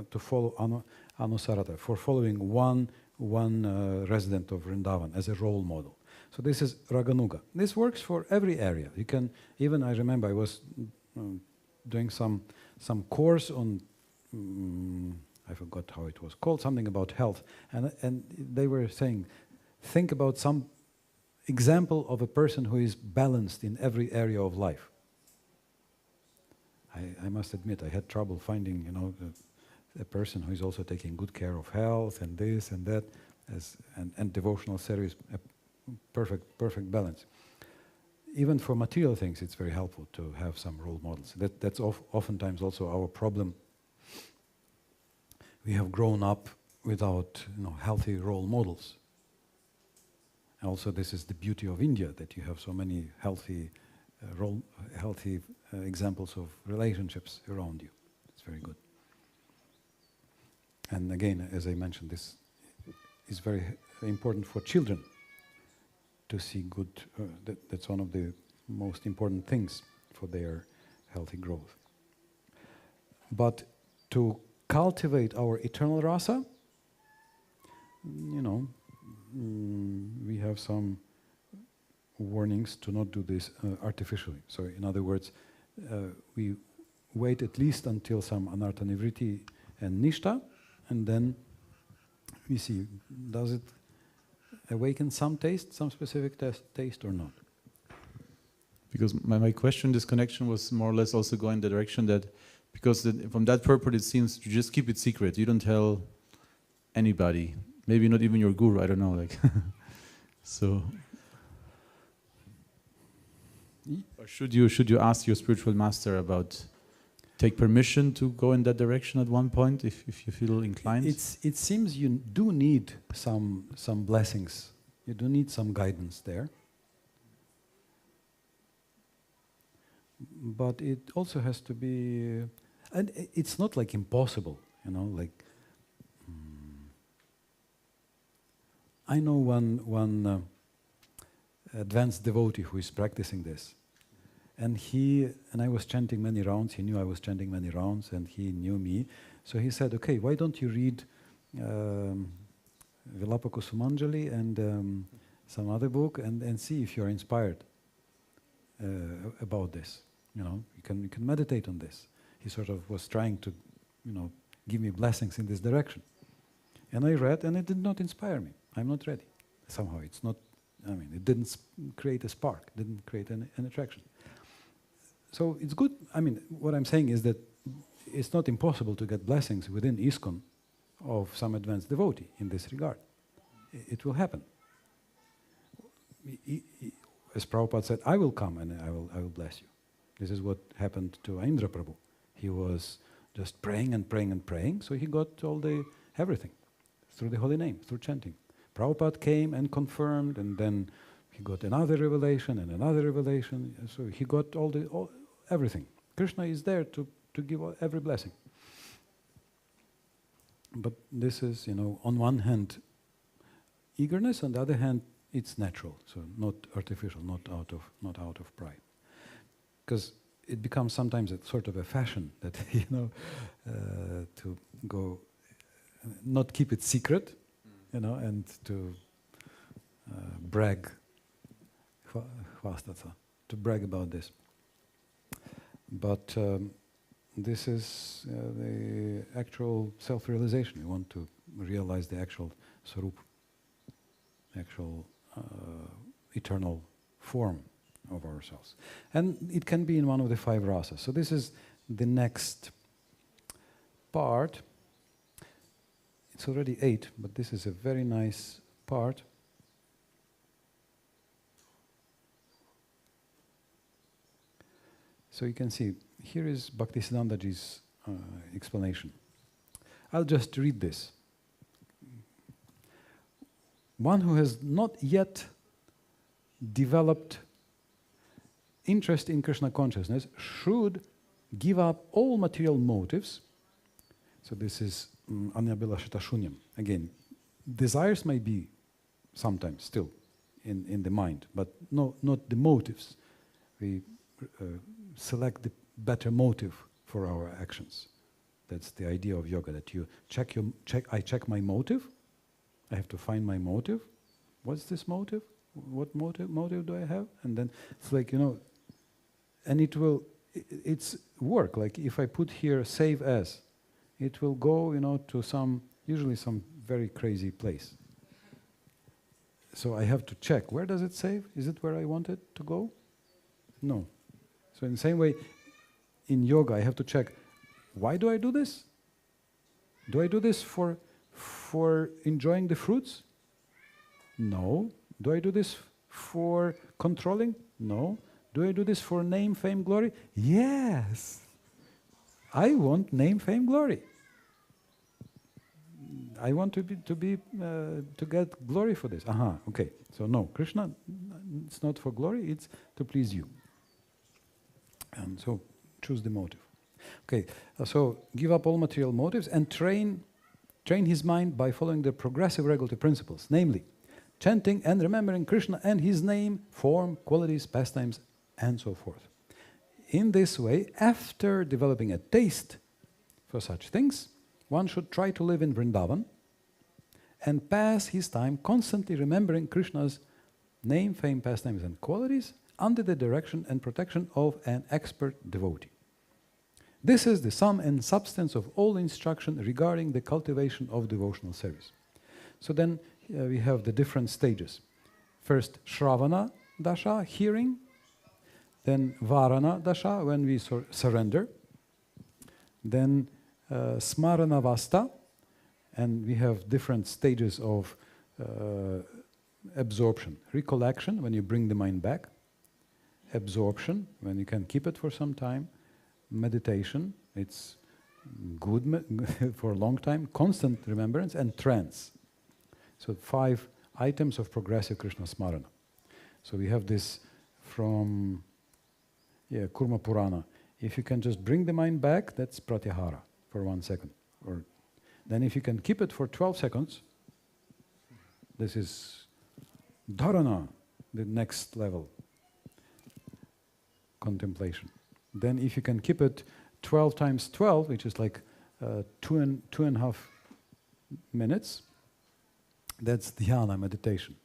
to follow anusarata, for following one resident of Vrindavan as a role model. So this is Raganuga. This works for every area. You can even, I remember I was doing some course on, I forgot how it was called, something about health, and they were saying, think about some example of a person who is balanced in every area of life. I must admit, I had trouble finding, a person who is also taking good care of health and this and that, and devotional service, a perfect balance. Even for material things, it's very helpful to have some role models. That's oftentimes also our problem. We have grown up without healthy role models. Also, this is the beauty of India, that you have so many healthy examples of relationships around you. It's very good. And again, as I mentioned, this is very important for children to see good. That's one of the most important things for their healthy growth. But to cultivate our eternal rasa, we have some warnings to not do this artificially. So in other words, we wait at least until some anartha nivriti and nishta, and then we see, does it awaken some taste, some specific taste or not? Because my question, this connection was more or less also going in the direction that, because from that purport it seems you just keep it secret, you don't tell anybody, maybe not even your guru, I don't know, like. So, or should you ask your spiritual master about, take permission to go in that direction at one point if you feel inclined? It seems you do need some blessings. You do need some guidance there. But it also has to be, and it's not like impossible, like. I know one advanced devotee who is practicing this. And I was chanting many rounds, he knew I was chanting many rounds, and he knew me. So he said, okay, why don't you read Vilapa Kusumanjali and some other book and see if you're inspired about this. You can meditate on this. He sort of was trying to, give me blessings in this direction. And I read, and it did not inspire me. I'm not ready. Somehow it's not, it didn't create a spark, didn't create an attraction. So it's good. What I'm saying is that it's not impossible to get blessings within ISKCON of some advanced devotee in this regard. It will happen. As Prabhupada said, I will come and I will bless you. This is what happened to Indra Prabhu. He was just praying and praying and praying, so he got everything through the holy name, through chanting. Prabhupada came and confirmed, and then he got another revelation and another revelation. So he got everything. Krishna is there to give every blessing. But this is, on one hand, eagerness, on the other hand, it's natural, so not artificial, not out of pride. Because it becomes sometimes a sort of a fashion that to go, not keep it secret, and to brag, to brag about this. But this is the actual self-realization. We want to realize the actual sarup, actual eternal form of ourselves. And it can be in one of the 5 rasas. So this is the next part. It's already 8, but this is a very nice part. So you can see, here is Bhaktisiddhantaji's explanation. I'll just read this. One who has not yet developed interest in Krishna consciousness should give up all material motives. So this is Anyabilashita Shunyam. Again, desires may be sometimes still in the mind, but not the motives. We select the better motive for our actions. That's the idea of yoga, that you I check my motive. I have to find my motive. What's this motive? What motive do I have? And then it's like, and it's work. Like if I put here save as, it will go, to usually some very crazy place. So I have to check, where does it save? Is it where I want it to go? No. So in the same way, in yoga, I have to check, why do I do this? Do I do this for enjoying the fruits? No. Do I do this for controlling? No. Do I do this for name, fame, glory? Yes. I want name, fame, glory. I want to get glory for this. Okay. So no, Krishna, it's not for glory, it's to please you. And so choose the motive. Okay, so give up all material motives and train his mind by following the progressive regulative principles, namely, chanting and remembering Krishna and his name, form, qualities, pastimes, and so forth. In this way, after developing a taste for such things, one should try to live in Vrindavan and pass his time constantly remembering Krishna's name, fame, pastimes, and qualities under the direction and protection of an expert devotee. This is the sum and substance of all instruction regarding the cultivation of devotional service. So then we have the different stages. First, Shravana Dasha, hearing. Then Varana Dasha, when we surrender. Then Smarana Vasta, and we have different stages of absorption. Recollection, when you bring the mind back. Absorption, when you can keep it for some time. Meditation, it's good for a long time. Constant remembrance, and trance. So 5 items of progressive Krishna Smarana. So we have this from Kurma Purana. If you can just bring the mind back, that's pratyahara for 1 second. Or then if you can keep it for 12 seconds, this is dharana, the next level, contemplation. Then if you can keep it 12 times 12, which is like 2.5 minutes, that's dhyana, meditation.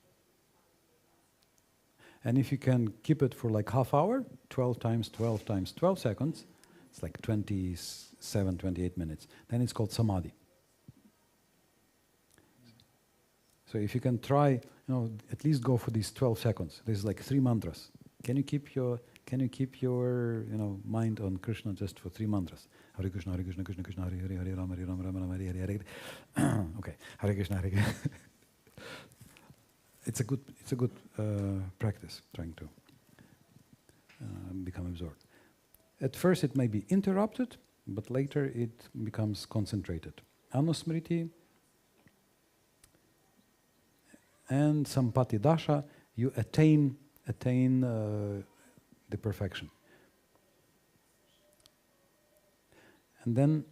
And if you can keep it for like half hour, 12 times 12 times 12 seconds, it's like 27, 28 minutes. Then it's called samadhi. So if you can try, at least go for these 12 seconds. This is like 3 mantras. Can you keep your mind on Krishna just for 3 mantras? Hare Krishna, Krishna Krishna, Hare Hare, Hare Rama, Rama Rama, Hare Hare, Hare. Okay, Hare Krishna, Hare Krishna. It's a good practice, trying to become absorbed. At first it may be interrupted, but later it becomes concentrated. Anusmriti and Sampati Dasha, you attain the perfection. And then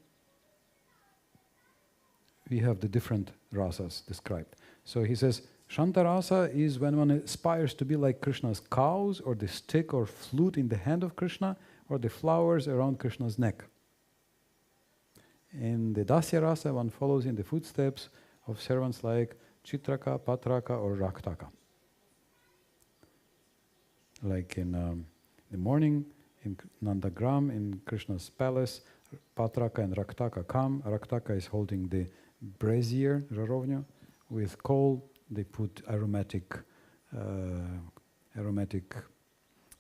we have the different rasas described. So he says, Shantarasa is when one aspires to be like Krishna's cows, or the stick or flute in the hand of Krishna, or the flowers around Krishna's neck. In the Dasya Rasa, one follows in the footsteps of servants like Chitraka, Patraka, or Raktaka. Like in the morning, in Nandagram, in Krishna's palace, Patraka and Raktaka come. Raktaka is holding the brazier, Rarovnya, with coal. They put aromatic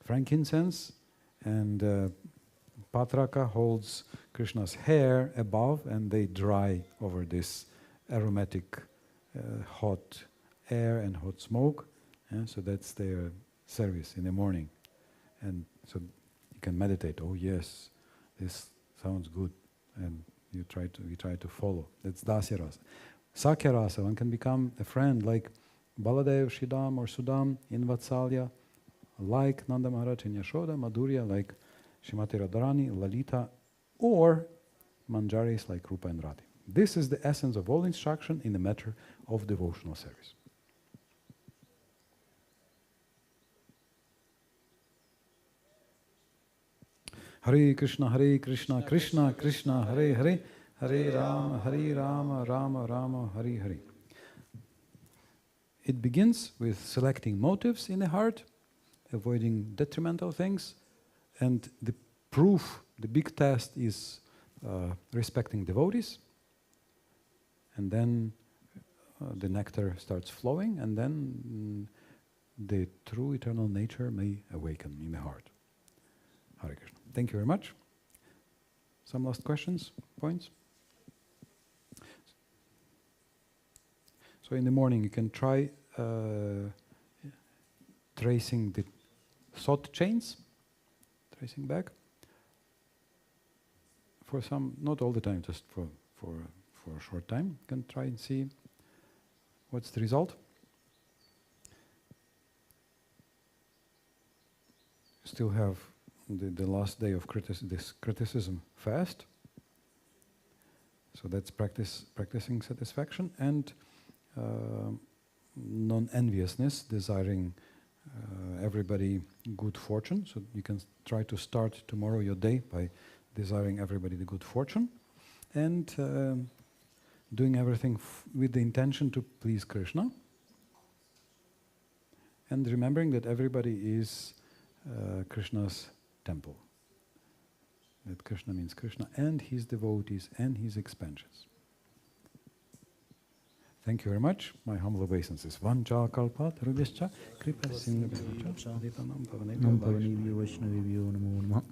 frankincense, and Patraka holds Krishna's hair above, and they dry over this aromatic hot air and hot smoke. So that's their service in the morning. And so you can meditate. Oh yes, this sounds good, and we try to follow. That's Dasya Rasa. Sakya Rasa, one can become a friend like Baladev, Shridam, or Sudam in Vatsalya, like Nanda Maharaj in Yashoda, Madhurya like Shrimati Radharani, Lalita, or Manjaris like Rupa and Radha. This is the essence of all instruction in the matter of devotional service. Hare Krishna, Krishna Krishna, Hare Hare, Hare Rama, Rama Rama, Hare Hare. It begins with selecting motives in the heart, avoiding detrimental things, and the proof, the big test is respecting devotees, and then the nectar starts flowing, and then the true eternal nature may awaken in the heart. Hare Krishna. Thank you very much. Some last questions, points? So in the morning you can try tracing the thought chains, tracing back. For some, not all the time, just for a short time. You can try and see what's the result. Still have the last day of this criticism fast. So that's practicing satisfaction, and non-enviousness, desiring everybody good fortune. So you can try to start tomorrow your day by desiring everybody the good fortune. And doing everything with the intention to please Krishna, and remembering that everybody is Krishna's temple. That Krishna means Krishna and his devotees and his expansions. Thank you very much. My humble obeisances. Vancha kalpat rubhyascha kripa sindhu bhavacha adipanam pavanebhyo vaishnavebhyo namo namaha.